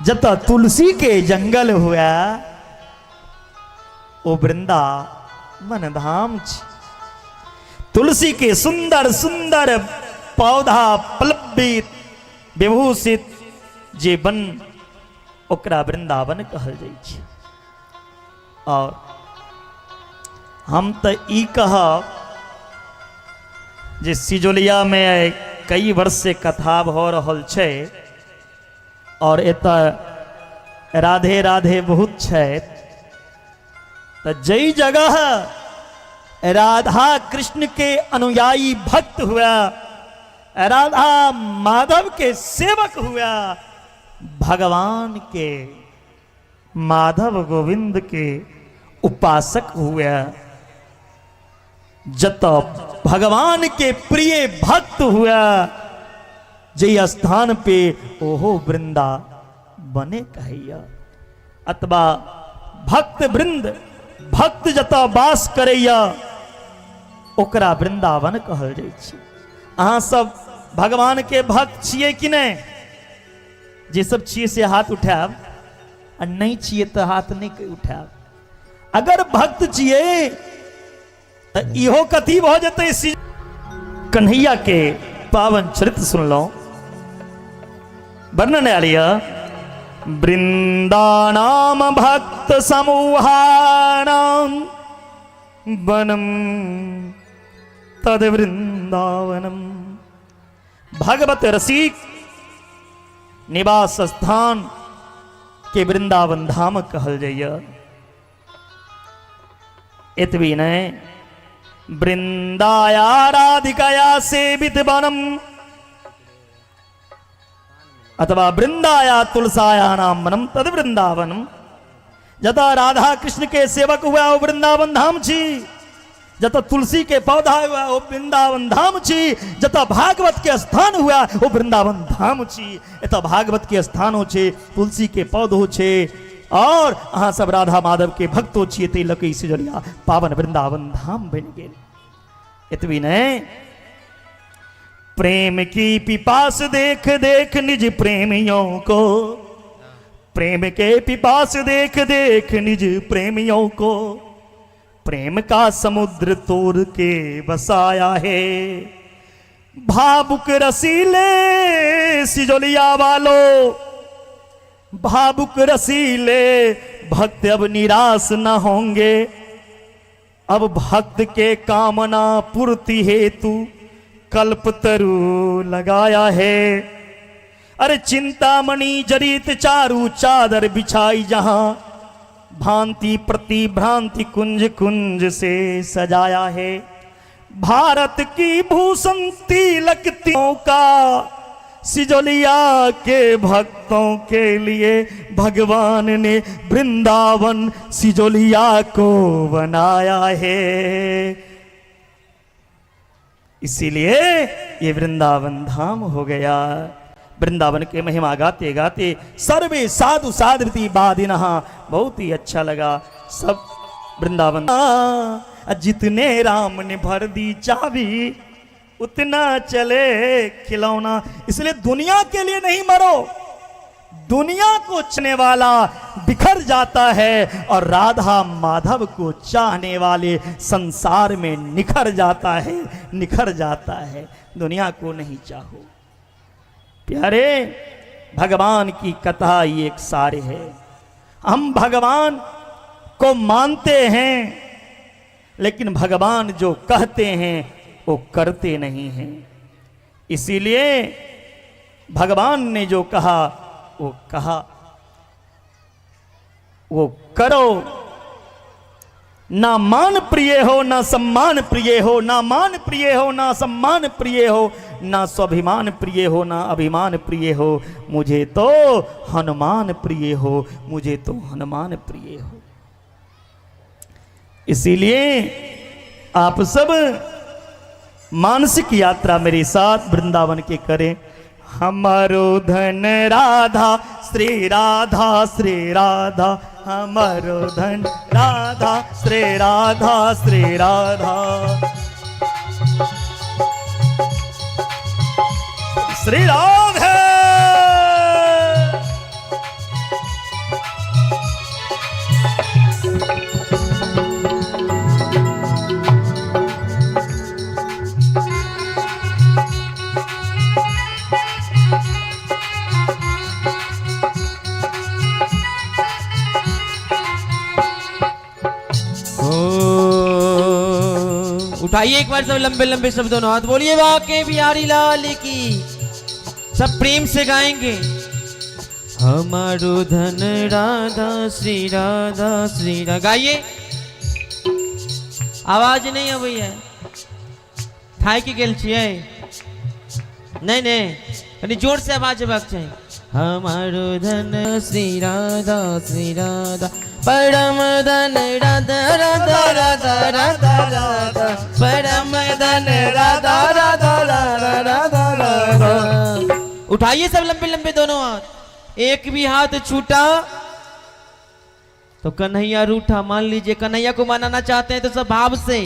जता तुलसी के जंगल हुआ वो वृंदा मन धाम छ। तुलसी के सुंदर सुंदर पौधा पल्लवित विभूषित जे वन ओकरा वृंदावन कहल जाइ छै। और हम तो ई कहब जे सिजोलिया में कई वर्ष से कथा भ रहल छै और एतऽ राधे राधे बहुत छै। तो जई जगह राधा कृष्ण के अनुयायी भक्त हुआ, राधा माधव के सेवक हुआ, भगवान के माधव गोविंद के उपासक हुआ, जत भगवान के प्रिय भक्त हुआ, जय स्थान पे ओहो वृंदा बने कहिया। अथवा भक्त वृंद, भक्त जता वास करैया ओकरा वृंदावन कहल जाइ छै। अहाँ सब भगवान के भक्त छिए कि नहीं? जे सब छिए से हाथ उठाएब, आ नहीं छिए तो हाथ नहीं उठाएब। अगर भक्त छिए तो इहो कथी भ जते। कन्हैया के पावन चरित्र सुन लो। वर्णन आलिया वृंदानाम भक्त समूहानाम वनम तद वृंदावनम। भगवत रसिक निवास स्थान के वृंदावन धाम कहल जाइए। इतवी नहीं, वृंदाया राधिकाया सेवित वनम अथवा वृंदाया तुलसाया नाम वनम तद वृंदावनम। जता राधा कृष्ण के सेवक हुआ वो वृंदावन धाम छी, जता तुलसी के पौधा हुआ वो वृंदावन धाम छी, जता भागवत के स्थान हुआ वो वृंदावन धाम छी। एता भागवत के स्थान हो छे, तुलसी के पौधो छे, और अहाँ सब राधा माधव के भक्तो छिए, ते लकई सिजोलिया पावन वृंदावन धाम बन गेल। एतबी नहीं, प्रेम की पिपास देख देख निज प्रेमियों को, प्रेम के पिपास देख देख निज प्रेमियों को, प्रेम का समुद्र तोड़ के बसाया है। भावुक रसीले सिजोलिया वालों, भावुक रसीले भक्त अब निराश न होंगे। अब भक्त के कामना पूर्ति हेतु कल्पतरु लगाया है। अरे चिंतामणि जरित चारु चादर बिछाई जहां, भांति प्रति भ्रांति कुंज कुंज से सजाया है। भारत की भूषण तिलक का सिजोलिया के भक्तों के लिए भगवान ने वृंदावन सिजोलिया को बनाया है। इसीलिए ये वृंदावन धाम हो गया। वृंदावन के महिमा गाते गाते सर्वे साधु साधृति बाधिनः, बहुत ही अच्छा लगा। सब वृंदावन जितने राम ने भर दी चाबी उतना चले खिलौना। इसलिए दुनिया के लिए नहीं मरो, दुनिया को चाहने वाला बिखर जाता है और राधा माधव को चाहने वाले संसार में निखर जाता है, निखर जाता है। दुनिया को नहीं चाहो प्यारे। भगवान की कथा ये एक सार है। हम भगवान को मानते हैं लेकिन भगवान जो कहते हैं वो करते नहीं हैं। इसीलिए भगवान ने जो कहा वो कहा, वो करो। ना मान प्रिय हो ना सम्मान प्रिय हो, ना मान प्रिय हो ना सम्मान प्रिय हो, ना स्वाभिमान प्रिय हो ना अभिमान प्रिय हो। मुझे तो हनुमान प्रिय हो, मुझे तो हनुमान प्रिय हो। इसीलिए आप सब मानसिक यात्रा मेरे साथ वृंदावन के करें। हमारो धन राधा श्री राधा श्री राधा, हमारो धन राधा श्री राधा श्री राधा, श्री राधे। उठाइए एक बार सब लंबे लंबे शब्दों हाथ बोलिए वाके बिहारी लाल की। सब प्रेम से गाएंगे। हमारो धन राधा श्री राधा श्री राधा। गाइए, आवाज नहीं है भैया, थाई की गेल छिए नहीं नहीं, यानी जोर से आवाज हेबाक चाहिए। हमारो धन श्री राधा परम धन राधा राधा राधा राधा राधा, परम धन राधा राधा राधा राधा राधा। उठाइए सब लंबे लंबे दोनों हाथ। एक भी हाथ छूटा तो कन्हैया रूठा। मान लीजिए कन्हैया को मनाना चाहते हैं तो सब भाव से।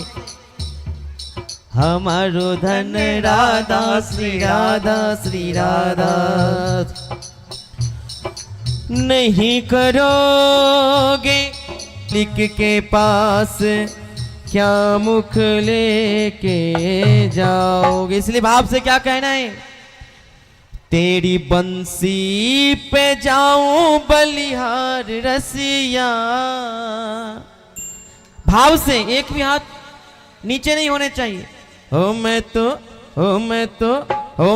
हमारो धन राधा श्री राधा नहीं करोगे लिख के पास, क्या मुख लेके जाओगे। इसलिए भाव से क्या कहना है, तेरी बंसी पे जाऊं बलिहार रसिया। भाव से एक भी हाथ नीचे नहीं होने चाहिए।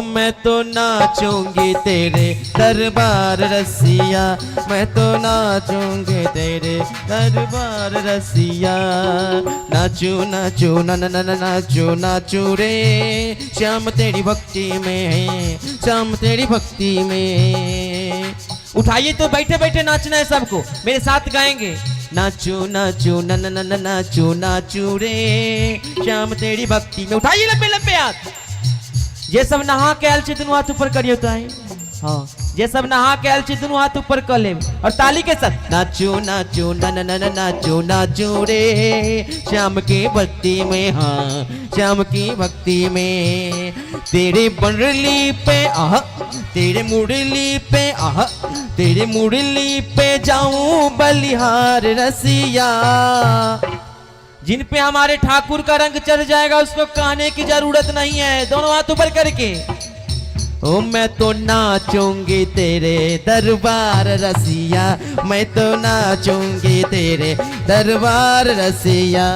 मैं तो नाचूंगी तेरे दरबार रसिया, मैं तो नाचूंगी तेरे दरबार रसिया। नाचू नाचू नाचू रे श्याम तेरी भक्ति में, श्याम तेरी भक्ति में। उठाइए तो बैठे बैठे नाचना है सबको, मेरे साथ गाएंगे। नाचू नाचू नाचू रे श्याम तेरी भक्ति में। उठाइए लंबे लंबे हाथ। ये सब नहा के आयल चितन हाथ ऊपर करिए। हाँ जे सब नहा के आयल छी दोनों हाथ ऊपर कर ले और ताली के साथ नाचो नाचो नन नन नाचो नाचो रे श्याम की भक्ति में, हाँ श्याम की भक्ति में। तेरे मुरली पे आह, तेरे मुरली पे आह, तेरे मुरली पे जाऊं बलिहार रसिया। जिन पे हमारे ठाकुर का रंग चढ़ जाएगा उसको कहने की जरूरत नहीं है। दोनों हाथ ऊपर करके ओ मैं तो नाचूंगी तेरे दरबार रसिया, मैं तो नाचूंगी तेरे दरबार रसिया।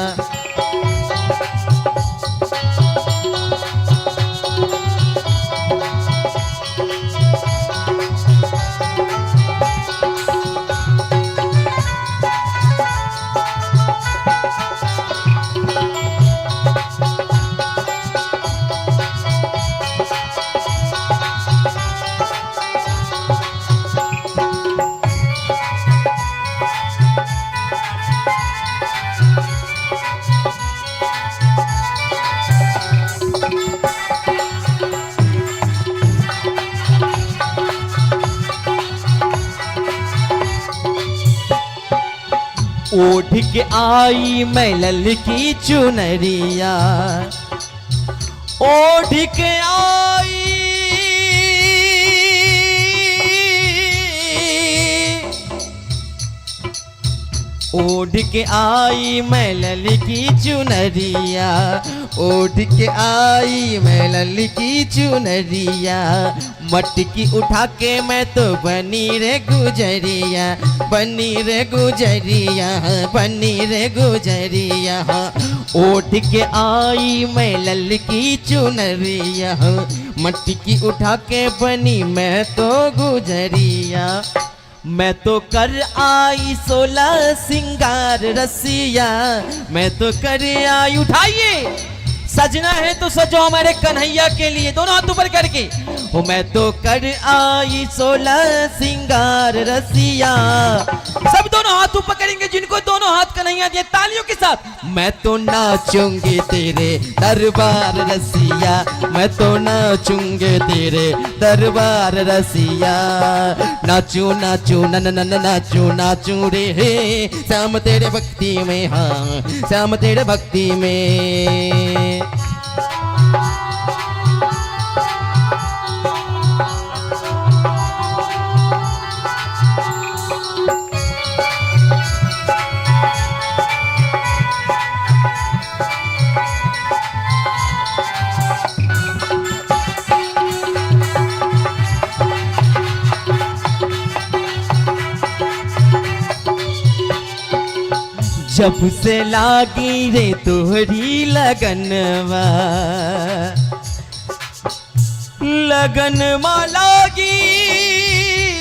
ओढ़ के आई मैं ललकी चुनरिया, ओढ़ के आई ओढ़ के आई मैं ललकी चुनरिया, ओढ़ के आई मैं ललकी चुनरिया। मटकी उठा के मैं तो बनी रे गुजरिया, बनी रे गुजरिया, बनी रे गुजरिया। ओढ़ के आई मैं ललकी चुनरिया, मटकी उठा के बनी मैं तो गुजरिया। मैं तो कर आई 16 सिंगार रसिया, मैं तो कर आई, उठाइए सजना है तो सजो हमारे कन्हैया के लिए, दोनों हाथ ऊपर करके। ओ मैं तो कर आई 16 सिंगार रसिया। सब दोनों हाथ ऊपर करेंगे जिनको दोनों हाथ कन्हैया दिए, तालियों के साथ। मैं तो नाचूंगी तेरे दरबार रसिया, मैं तो नाचूंगी तेरे दरबार रसिया। नाचू नाचू नन नन नाचू नाचू रे हे श्याम तेरे भक्ति में, हाँ श्याम तेरे भक्ति में। जब से लागी रे तोहरी लगनवा, लगनवा लागी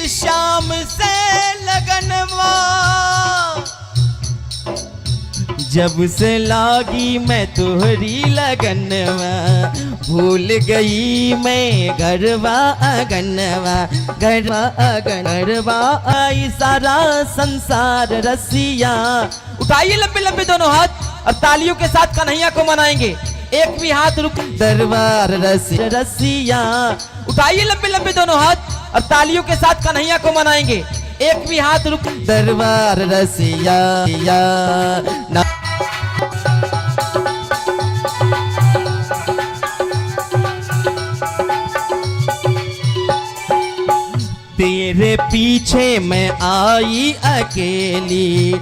शाम से लगनवा। जब से लागी मैं तोहरी लगनवा, भूल गई मैं गरबा अगनवा, गरबा अगनवा आई सारा संसार रसिया। उठाइए लंबे लंबे दोनों हाथ और तालियों के साथ कन्हैया को मनाएंगे। एक भी हाथ रुक, दरबार रसिया। उठाइए लंबे लंबे दोनों हाथ और तालियों के साथ कन्हैया को मनाएंगे। एक भी हाथ रुक, दरबार रसिया। तेरे पीछे मैं आई अकेली,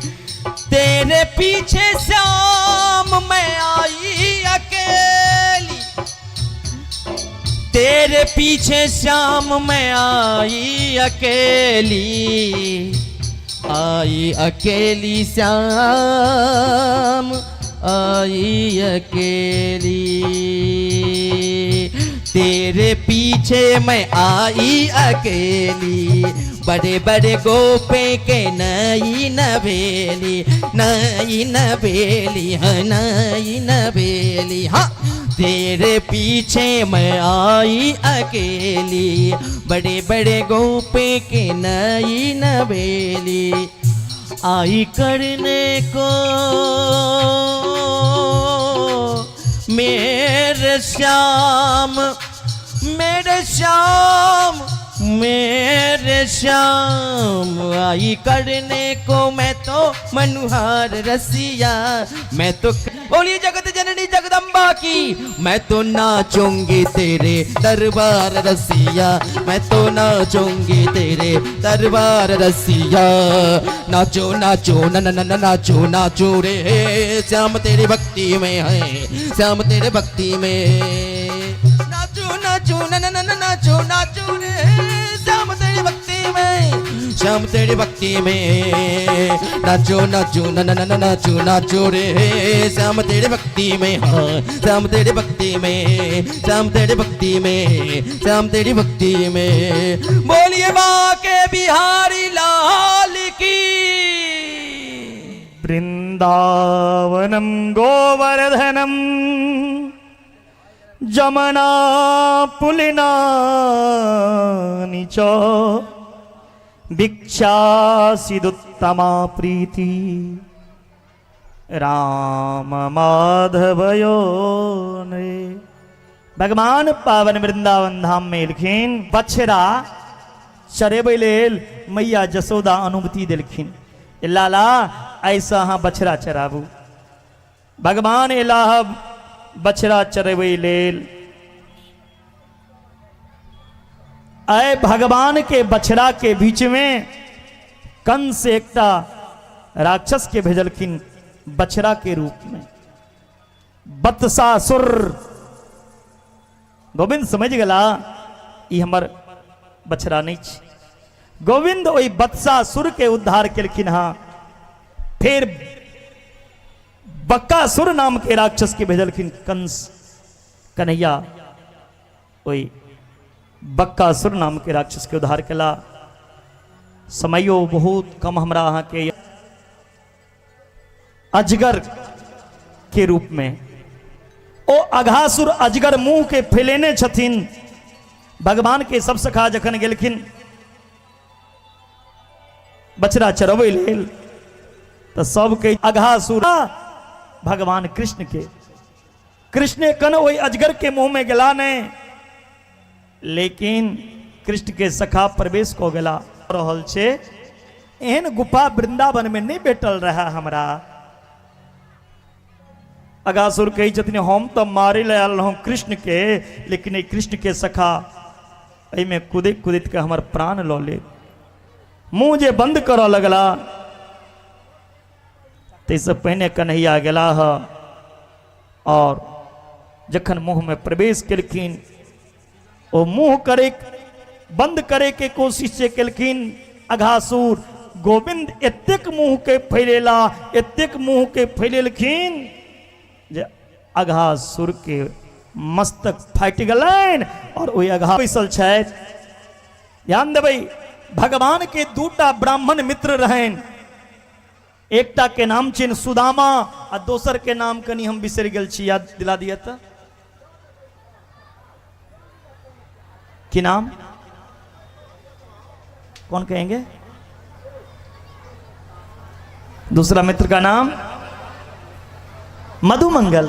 तेरे पीछे श्याम मैं आई अकेली, तेरे पीछे श्याम मैं आई अकेली, आई अकेली श्याम आई अकेली। तेरे पीछे मैं आई अकेली, बड़े बड़े गोपे के नई नवेली, नई नवेली, हाँ नई नवेली। हाँ तेरे पीछे मैं आई अकेली, बड़े बड़े गोपे के नई नवेली। आई करने को मेरे श्याम, मेरे श्याम, मेरे श्याम आई करने को मैं तो मनुहार रसिया। मैं तो बोलिए जगत जननी जगदम्बा की, मैं तो नाचूंगी तेरे दरबार रसिया। मैं तो नाचूंगी तेरे दरबार रसिया। नाचो नाचो न न न नाचो नाचो रे श्याम तेरी भक्ति में है, श्याम तेरे भक्ति में। नाचो नाचो न न न नाचो नाचो रे श्याम तेरी भक्ति में, श्याम तेरी भक्ति में। नाचो नाचो न न न नाचो नाचो रे श्याम तेरी भक्ति में, हाँ श्याम तेरी भक्ति में, श्याम तेरी भक्ति में, श्याम तेरी भक्ति में। बोलिए माँ के बिहारी लाल की। वृंदावनम गोवर्धनम जमना पुलिना च भिक्षासिदुत्तमा प्रीति राम माधवयो ने। भगवान पावन वृंदावन धाम में लिखिन बछरा चरेबै लेल मैया जसोदा अनुमति दिलखिन। लाला ऐसा हाँ बछरा चराबू। भगवान एलाह बछरा चरेबै लेल। आए भगवान के बछड़ा के बीच में कंस एकटा राक्षस के भेजलखिन बछड़ा के रूप में। बत्सासुर गोविंद समझ गला ई हमर बछड़ा नहीं छ। गोविंद ओई बत्सासुर के उद्धार केलखिन। हाँ फिर बक्कासुर नाम के राक्षस के भेजलखिन कंस कन्हैया ओई बक्कासुर नाम के राक्षस के उद्धार केला। समयो बहुत कम हमरा अहाँ के अजगर के रूप में ओ अघासुर अजगर मुंह के फैलेने छथिन। भगवान के सब सखा जखन गेलखिन बछड़ा चरबै लेल तो सबके अघासुर भगवान कृष्ण के कृष्ण कन ओई अजगर के मुंह में गेला ने, लेकिन कृष्ण के सखा प्रवेश को गेला रहल छे। एहन गुफा वृंदावन में नहीं भेटल रहा हमरा। अगासुर कही छथिन हम तो मारे ले आल रहूं कृष्ण के, लेकिन ये कृष्ण के सखा में कुदित कुदित के हमर प्राण लो ले। मुंह जे बंद कर लगला तैसे पहने कन्हैया गेला है और जखन मुंह में प्रवेश केलखिन ओ मुंह करे बंद करे के कोशिश से केलखिन अघासुर। गोविंद एतेक मुंह के फैलेला एतेक मुंह के फैलेलखिन जे अघासुर के मस्तक फाटि गेलैन और ओई अघा बैसल छथि। ध्यान देबै भगवान के दूटा ब्राह्मण मित्र रहन। एकटा के नाम छिन सुदामा आ दोसर के नाम कनी हम बिसर गेल छी, याद दिला दिया तो की नाम कौन कहेंगे? दूसरा मित्र का नाम मधुमंगल।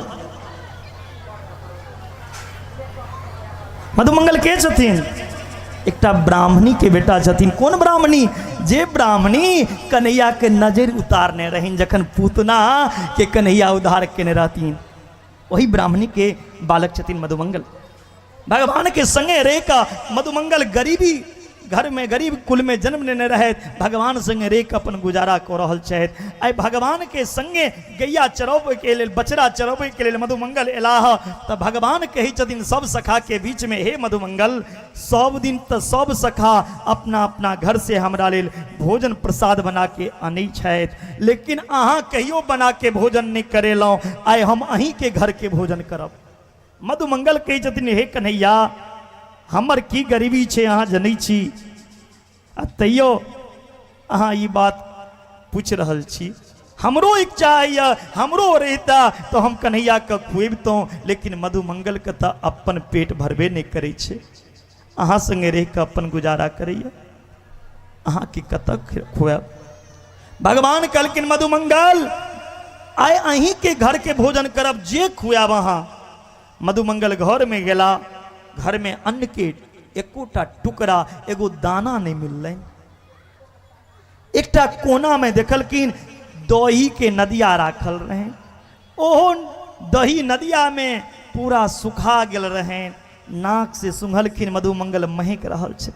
मधुमंगल के छथिन? एकटा ब्राह्मणी के बेटा छथिन। कौन ब्राह्मणी? जे ब्राह्मणी कन्हैया के नजर उतारने रहीन जखन पूतना के कन्हैया उद्धार केने रहतीन, वही ब्राह्मणी के बालक छथिन मधुमंगल। भगवान के संगे रह का मधुमंगल गरीबी घर में गरीब कुल में जन्म लेने रहे, भगवान संगे रह के अपन गुजारा को रहल छथि। आई भगवान के संगे गैया चरबै के लेल बछड़ा चरबै के लेल मधुमंगल एलाह। त भगवान कही छथिन सब सखा के बीच में, हे मधुमंगल सब दिन त सब सखा अपना अपना घर से हमरा लेल भोजन प्रसाद बना के आनै छथि, लेकिन अहाँ कहियो बना के भोजन नहीं करेलौं। आइ हम अहीं के घर के भोजन करब। मधुमंगल कही छथिन हे कन्हैया हमर की गरीबी छे अहाँ जनै छी, आ तैयो अहाँ ई बात पूछ रहल छी। हमरो इच्छा है हमरो रहता तो हम कन्हैया के खुएबतों, लेकिन मधुमंगल के तो अपन पेट भरबे नहीं करे छे। अहाँ संगे रह के अपन गुजारा करैया, अहाँ की कतक खुएब? भगवान कहलखिन मधुमंगल आइ अहीं के घर के भोजन करब जे खुएब अहाँ। मधुमंगल घर में गेला, घर में अन्न के एकोटा टुकड़ा एगो दाना नहीं मिलल। एकटा कोना में देखलखिन दही के नदिया राखल रहे। ओहो दही नदिया में पूरा सुखा गेल रहे। नाक से सुंघलखिन मधुमंगल महक रहल छै।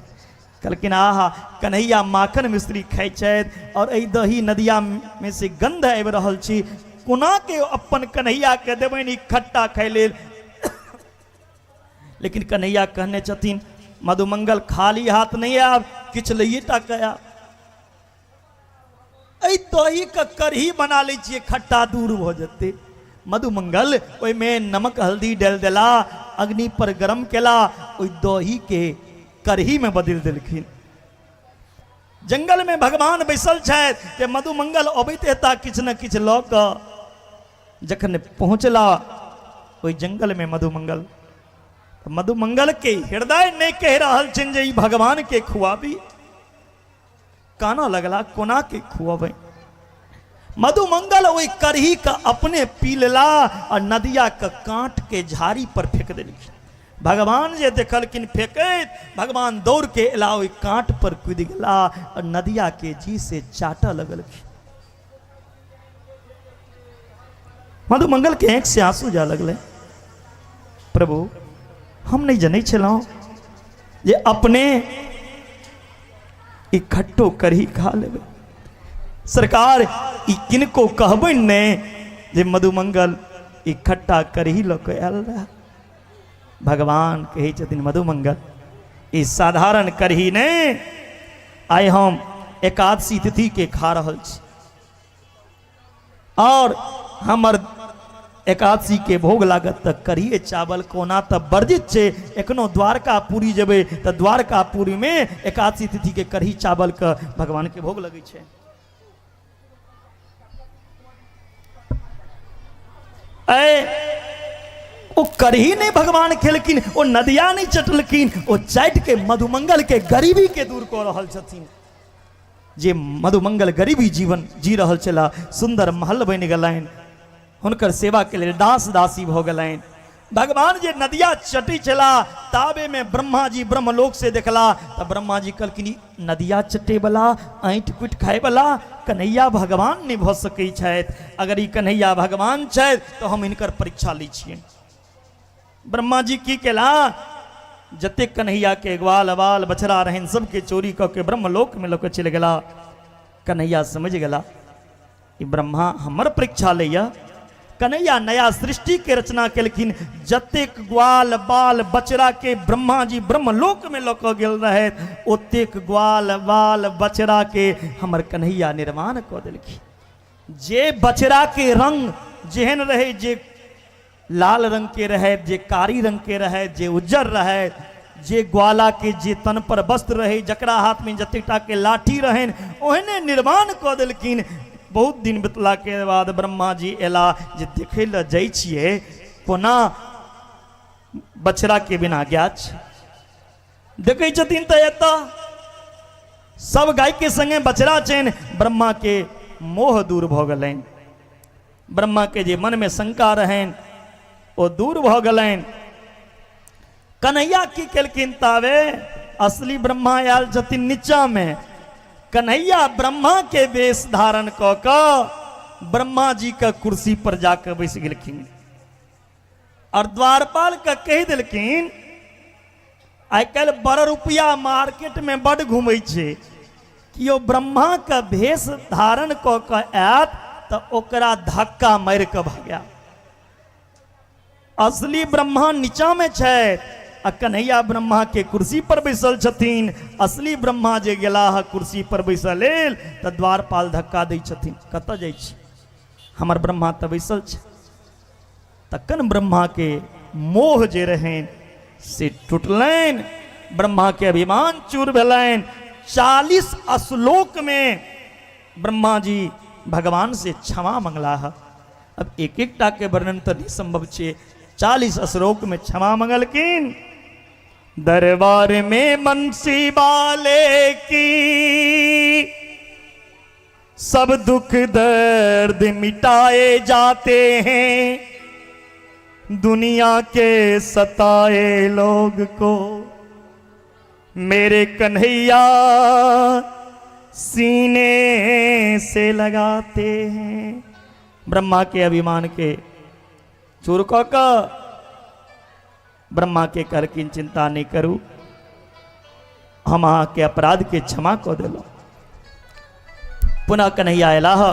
कहलखिन आहा कन्हैया माखन मिश्री खाइ छथि और एहि दही नदिया में से गंध आबि रहल छी। कोना के अपन कन्हैया के देबनि ई खट्टा खाय लेल। लेकिन कन्हैया कहने छथिन मधुमंगल खाली हाथ नहीं आब, किछु लइए टा के आब। एहि दही के कढ़ी बना लै छियै, खट्टा दूर भ जेतै। मधुमंगल ओहिमे नमक हल्दी डाल देला, अग्नि पर गरम केला, ओहि दही के कढ़ी में बदल देलखिन। जंगल में भगवान बैसल छथि जे मधुमंगल अबैत हेता किछु न किछु लऽ कऽ। जखन पहुँचला ओहि जंगल में मधुमंगल के हृदय नहीं कह रहल छनि जे ई भगवान के खुआबी। काना लगला कोना के खुआबे। मधुमंगल वही कढ़ी का अपने पी लेला और नदिया के कांट के झाड़ी पर फेंक देलखिन। भगवान जे देखलखिन फेंकैत, भगवान दौड़ के एला ओहि कांट पर कूद गेला और नदिया के जी से चाटा लगलखिन। मधुमंगल के आंख से आंसू जा लगले। प्रभु हम नहीं जनै छलहुँ जे अपने ई खट्टो कढ़ी खा लेबै। सरकार ई किनको कहबनि ने जे मधुमंगल ई खट्टा कढ़ी लऽ के आयल रहा। भगवान कहै छथिन मधुमंगल ई साधारण कढ़ी ने, आइ हम एकादशी तिथि के खा रहल छी और हमर एकादशी के भोग लागत तक कढ़िए चावल कोना तब वर्जित छे। एखनो द्वारकापुरी जेबै तऽ द्वारकापुरी में एकादशी तिथि के कढ़ी चावल के भगवान के भोग लगे छे। ओ कढ़ी नहीं भगवान खेलकिन, ओ नदिया नहीं चटलकिन, ओ चाट के मधुमंगल के गरीबी के दूर कऽ रहल छथिन। जे मधुमंगल गरीबी जीवन जी रहल छला, सुंदर महल बनि गेलनि, हुनकर सेवा के लिए दास दासी भ गेलनि। भगवान जे नदिया चटी चला ताबे में ब्रह्मा जी ब्रह्मलोक से देखला तब ब्रह्मा जी कहलखिन नदिया चटे वाला ऐंठ कुट खाए वाला कन्हैया भगवान नहीं भ सकै छथि। अगर ई कन्हैया भगवान छथि तो हम इनकर परीक्षा लै छियै। ब्रह्मा जी की केला, जते कन्हैया के ग्वाल अबाल बछड़ा रहन सबके चोरी क के ब्रह्मलोक में लोक चल गेला। कन्हैया समझ गेला ई ब्रह्मा हमर परीक्षा लैया। कन्हैया नया सृष्टि के रचना केलखिन। जतेक ग्वाल बाल बछड़ा के ब्रह्मा जी ब्रह्मलोक में लऽ कऽ गेल रहे, ओतेक ग्वाल बाल बछड़ा के हमर कन्हैया निर्माण कऽ देलखिन। जे बछड़ा के रंग जेहन रहे, जे लाल रंग के रहे, जे कारी रंग के रहे, जे उज्जर रहे, जे ग्वाला के जे तन पर वस्त्र रहे, जकरा हाथ में जतेटा के लाठी रहन, ओहने निर्माण कऽ देलखिन। बहुत दिन बितला के बाद ब्रह्मा जी एला जे देखे ल जाइ छिए कोना बछड़ा के बिना गाछ देखे छथिन तऽ एतऽ सब गाय के संगे बछड़ा छनि। ब्रह्मा के मोह दूर भ गेलनि। ब्रह्मा के जे मन में शंका रहनि ओ दूर भ गेलनि। कन्हैया की केलखिन तावे असली ब्रह्मा आयल छथिन नीचा में। कन्हैया ब्रह्मा के वेश धारण क के ब्रह्मा जी का कुर्सी पर जाकर बैस गेलखिन और द्वारपाल का कह दिलखिन आइ काल्हि बड़ रुपया मार्केट में बड़ घूमे छे कि ओ ब्रह्मा का वेश धारण क के आयत तो ओकरा धक्का मार के भाग्या। असली ब्रह्मा नीचा में छे आ कन्हैया ब्रह्मा के कुर्सी पर बैसल छथिन। असली ब्रह्मा जे गेला है कुर्सी पर बैसल लेल तो द्वारपाल धक्का दै छथिन, कतऽ जाइ छी, हमर ब्रह्मा तऽ बैसल छै। तखन ब्रह्मा के मोह जे रहन से टूटलनि, ब्रह्मा के अभिमान चूर भेलनि। 40 श्लोक में ब्रह्मा जी भगवान से क्षमा मंगला है। अब एक एक टा के वर्णन तो नहीं संभव छे। 40 श्लोक में क्षमा मंगलकिन। दरबार में बंसी वाले की सब दुख दर्द मिटाए जाते हैं, दुनिया के सताए लोग को मेरे कन्हैया सीने से लगाते हैं। ब्रह्मा के अभिमान के चूर क क ब्रह्मा के कर की चिंता नहीं करूं, हम अहाँ के अपराध के क्षमा को दिलो। पुनः कन्हैया अलाह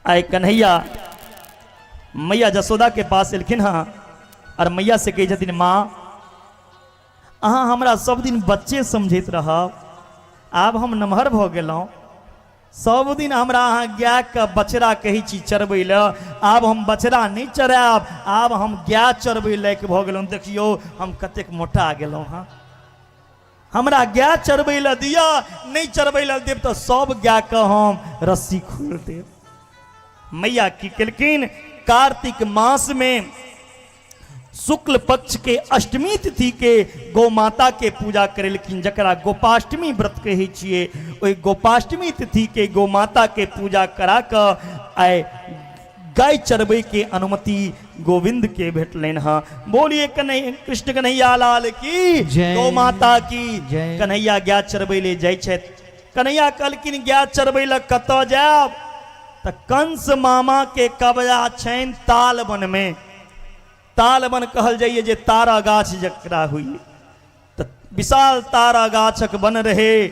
आए। कन्हैया मैया जसोदा के पास एलखिन हाँ और मैया से कही छथिन माँ अहाँ हमरा सब दिन बच्चे समझैत रहब, आब हम नमहर भ गेलहुँ, सब दिन हमरा अहाँ गाय के बछड़ा कही छी चरबै ले, आब हम बछड़ा नहीं चराब, आब हम गाय चरबै लायक भ गेलहुँ। देखियो हम कतेक मोटा गेलहुँ। हाँ हमरा गाय चरबै ले दिया, नहीं चरबै ले देब तो सब गाय के हम रस्सी खोल देब। मैया की केलखिन कार्तिक मास में शुक्ल पक्ष के अष्टमी तिथि के गौ माता के पूजा करेलखिन, जकरा गोपाष्टमी व्रत कहे छिए। ओई गोपाष्टमी तिथि के गौ माता के पूजा करा क आए गाय चरबै के अनुमति गोविंद के भेटलनि। हाँ बोलिए कन्हैया कृष्ण कन्हैया लाल की जय। गौ माता की जय। कन्हैया गाय चरबै ले जाइ छथि। कन्हैया कहलखिन गाय चरबै ले कतऽ जायब, त कंस मामा के कब्जा छनि तालबन में। तालबन कहल जाइए जे तारा गाछ जकरा हुई, त विशाल तारा गाछक बन रहे,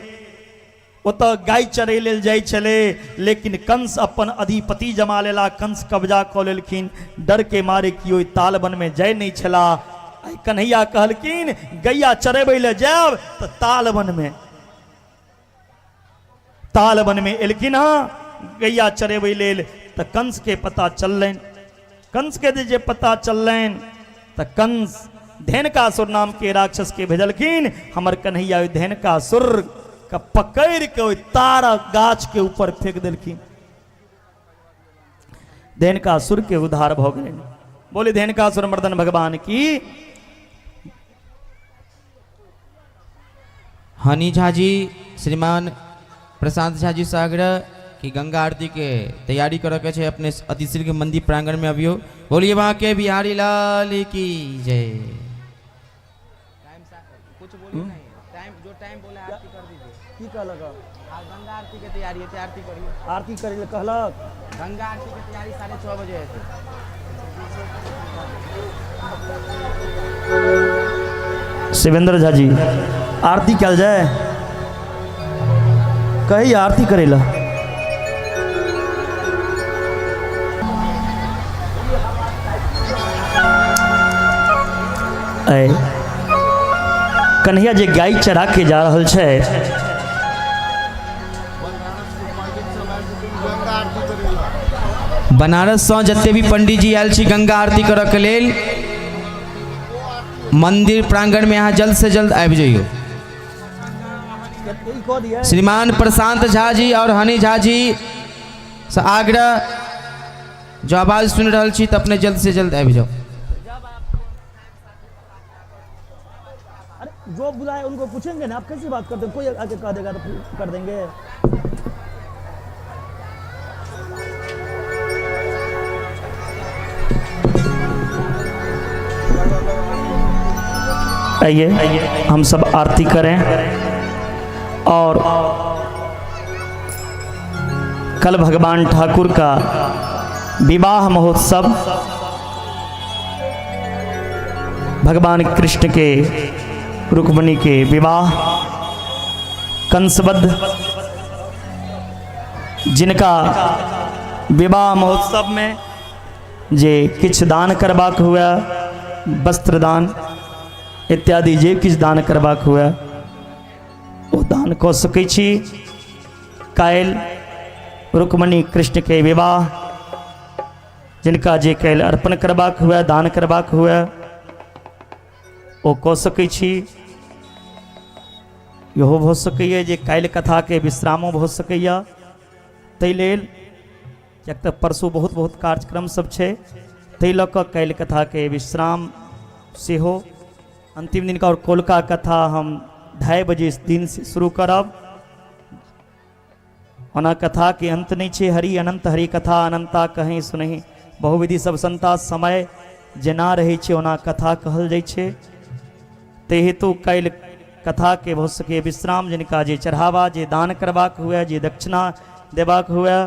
ओतऽ गाय चरै लेल जाइ छले। लेकिन कंस अपन अधिपति जमा लेला, कंस कब्जा कऽ लेलखिन, डर के मारे कि ओहि तालबन में जाय नहीं छला। आइ कन्हैया कहलखिन गैया चरेबै ले जायब, त तालबन में एलखिन हाँ गैया चरेबै लेल। त कंस के पता चललनि, कंस के जे पता चललनि त कंस धेनकासुर नाम के राक्षस के भेजलखिन, हमर कन्हैया धेनकासुर का पकड़ के ओहि तारा गाछ के ऊपर फेंक देलखिन। धेनकासुर के उद्धार भ गेलनि। बोले धेनकासुर मर्दन भगवान की। हनी झा जी श्रीमान प्रशांत झा जी से आग्रह कि गंगा आरती के तैयारी करे के छे अपने अतिशीघ्र मंदिर प्रांगण में अभियो। बोलिए वहां के बिहारी लाल की जय। कुछ बोलिए नहीं, जो टाइम बोले आरती कर दीजिए। की कहलक गंगा आरती के तैयारी है, आरती करिए। आरती करे ले कहलक, गंगा आरती के तैयारी 6:30 बजे है। शिवेंद्र झा जी आरती कल जाए, कही आरती करेला। कन्हैया जे गाय चरा के जा रहल छै, बनारस से जते भी पंडित जी आयल छी गंगा आरती करऽ के लेल मंदिर प्रांगण में यहाँ जल्द से जल्द आबि जाइयो। श्रीमान प्रशांत झा जी और हनी झा जी से आग्रह, जो आवाज सुन रहल छी तो अपने जल्द से जल्द आबि जाओ। जो बुलाए उनको पूछेंगे ना, आप कैसी बात करते हैं, कोई आके कह देगा तो कर देंगे। आइए हम सब आरती करें। और कल भगवान ठाकुर का विवाह महोत्सव, भगवान कृष्ण के रुक्मिणी के विवाह, कंसबद्ध जिनका विवाह महोत्सव में जे किछ दान करबाक हुआ, वस्त्र दान इत्यादि जे किछ दान करबाक हुआ ओ दान कऽ सकै छी। काल्हि रुक्मिणी कृष्ण के विवाह, जिनका जे काल्हि अर्पण करबाक हुआ, दान करबाक हुआ ओ कऽ सकै छी। इहो भऽ सकैए जे काल्हि कथा के विश्रामो भऽ सकैए। ताहि लेल किएक तऽ परसू बहुत बहुत कार्यक्रम सब छै, ताहि लऽ कऽ काल्हि कथा के विश्राम सेहो। अंतिम दिन का और कोलका कथा हम 2:30 बजे इस दिन से शुरू करब। ओना कथा के अंत नहीं छे, हरि अनंत हरि कथा अनंता कहीं सुनहि, बहुविधि सब संता समय जेना रहे छे ओना कथा कहल जाइ छे। ते हेतु काल्हि कथा के बहुत सके विश्राम जिनका जे चढ़ावा जे दान करबाक हुए जे दक्षिणा देबाक हुए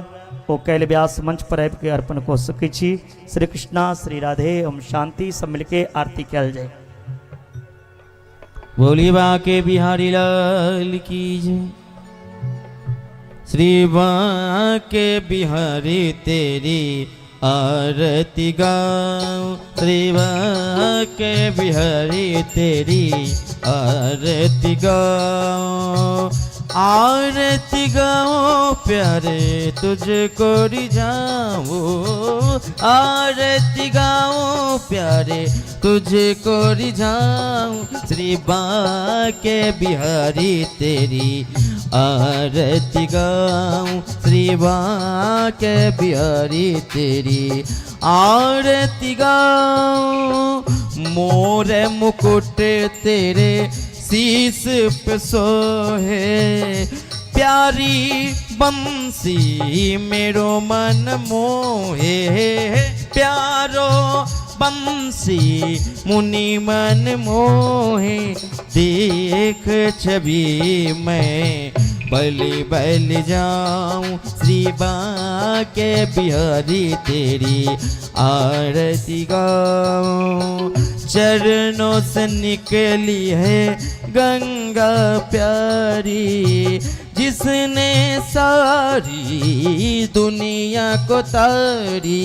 ओ कैल व्यास मंच पर आबि के अर्पण को सकै छी। श्री कृष्णा श्री राधे ओम शांति। सब मिलके आरती कयल जाय। बोली बाके बिहारी लाल की जय। श्री बाके बिहारी तेरी आरती गाऊं, श्री बाके बिहारी तेरी आरती गाऊं, आरती गाऊं प्यारे तुझको रिझाऊं, आरती गाऊं प्यारे तुझको रिझाऊं, श्री बाके बिहारी तेरी आरती गाऊं, श्री बाके बिहारी तेरी आरती गाऊं। मोर मुकुट तेरे शीस पे सोहे, प्यारी बंसी मेरो मन मोहे, प्यारो बंसी मुनि मन मोहे, देख छवि मैं बलि बलि जाऊं, श्री बाके बिहारी तेरी आरती गाऊं। चरणों से निकली है गंगा प्यारी, जिसने सारी दुनिया को तारी,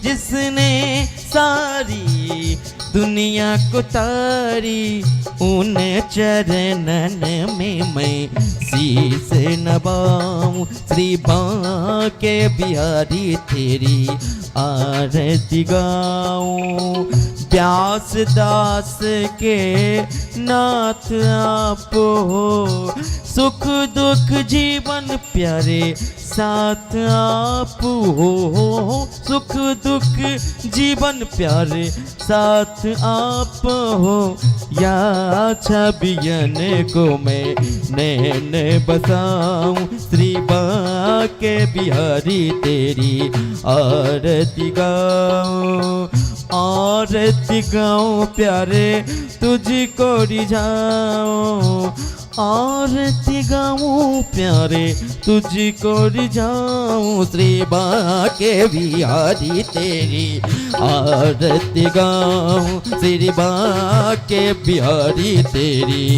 जिसने सारी दुनिया को तारी, उन चरणन में मैं शीस नवाऊं, श्री बाके बिहारी तेरी आरती गाऊं। व्यास दास के नाथ आप हो, सुख दुख जीवन प्यारे साथ आप हो, सुख दुख जीवन प्यारे साथ आप हो, या छबियन को मैं नैन बसाऊं, श्री बाके बिहारी तेरी आरती गाऊं, आरती गाऊं प्यारे तुझको रिझाऊं, आरती गाऊं प्यारे तुझको रिझाऊं, श्री बाके बिहारी तेरी आरती गाऊं, श्री बाके बिहारी तेरी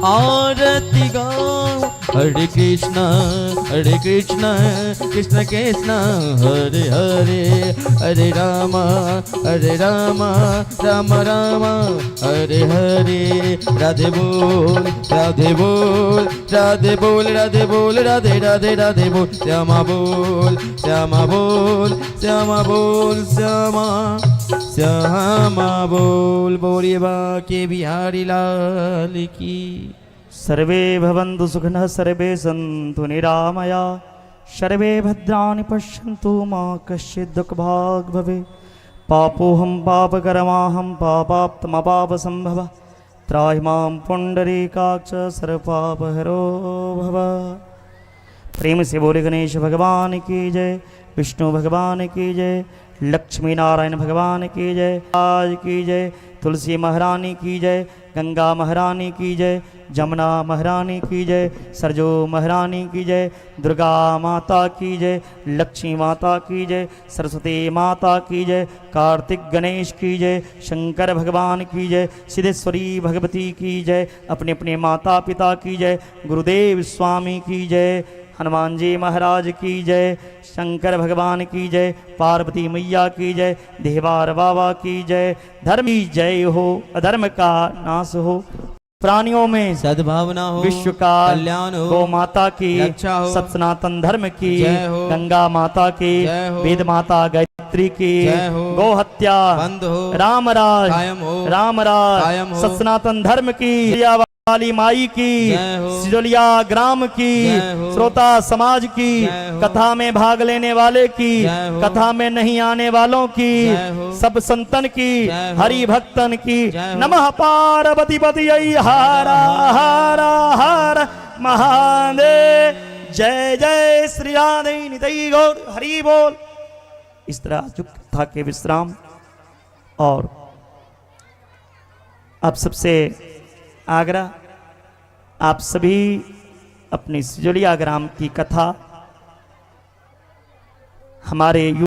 आरती गाऊं। हरे कृष्णा कृष्ण कृष्ण हरे हरे, हरे राम राम राम हरे हरे, राधे बोल राधे बोल, राधे बोल राधे बोल, राधे राधे राधे बोल, श्यामा बोल श्यामा बोल, श्यामा बोल श्यामा श्यामा बोल। बोलिए बाके बिहारी लाल की। सर्वे भवन्तु सुखिनः सर्वे सन्तु निरामया, सर्वे भद्राणि पश्यन्तु मा कश्चित् दुःखभाग् भवेत्। पापोऽहं पापकर्माहं पापाप्तमपापसम्भवः, त्राहि मां पुण्डरीकाक्ष सर्वपापहरो भव। प्रेम से बोले गणेश भगवान की जय, विष्णु भगवान की जय, लक्ष्मी नारायण भगवान की जय, आज की जय, तुलसी महारानी की जय, गंगा महारानी की जय, जमुना महारानी की जय, सरजू महारानी की जय, दुर्गा माता की जय, लक्ष्मी माता की जय, सरस्वती माता की जय, कार्तिक गणेश की जय, शंकर भगवान की जय, सिद्धेश्वरी भगवती की जय, अपने अपने माता पिता की जय, गुरुदेव स्वामी की जय, हनुमान जी महाराज की जय, शंकर भगवान की जय, पार्वती मैया की जय, देवार बाबा की जय। धर्म की जय हो, अधर्म का नाश हो, प्राणियों में सद्भावना हो, विश्व का कल्याण हो, गौ माता की रक्षा हो, सत सनातन धर्म की जय हो, गंगा माता की जय हो, वेद माता गायत्री की जय हो, गौ हत्या बंद हो, राम राज कायम हो, राम राज कायम हो, सत सनातन धर्म की वाली माई की, जय हो, सिजोलिया ग्राम की, जय हो, श्रोता समाज की, जय हो, कथा में भाग लेने वाले की, जय हो, कथा में नहीं आने वालों की, जय हो, सब संतन की, जय हो, हरि भक्तन की, जय हो, नमः पार्वती पति हारा हारा हार महादेव। जय जय श्री राधे निताई गौर हरि बोल। इस तरह जो कथा के विश्राम और आप सबसे आग्रह आप सभी अपनी सिजड़िया ग्राम की कथा हमारे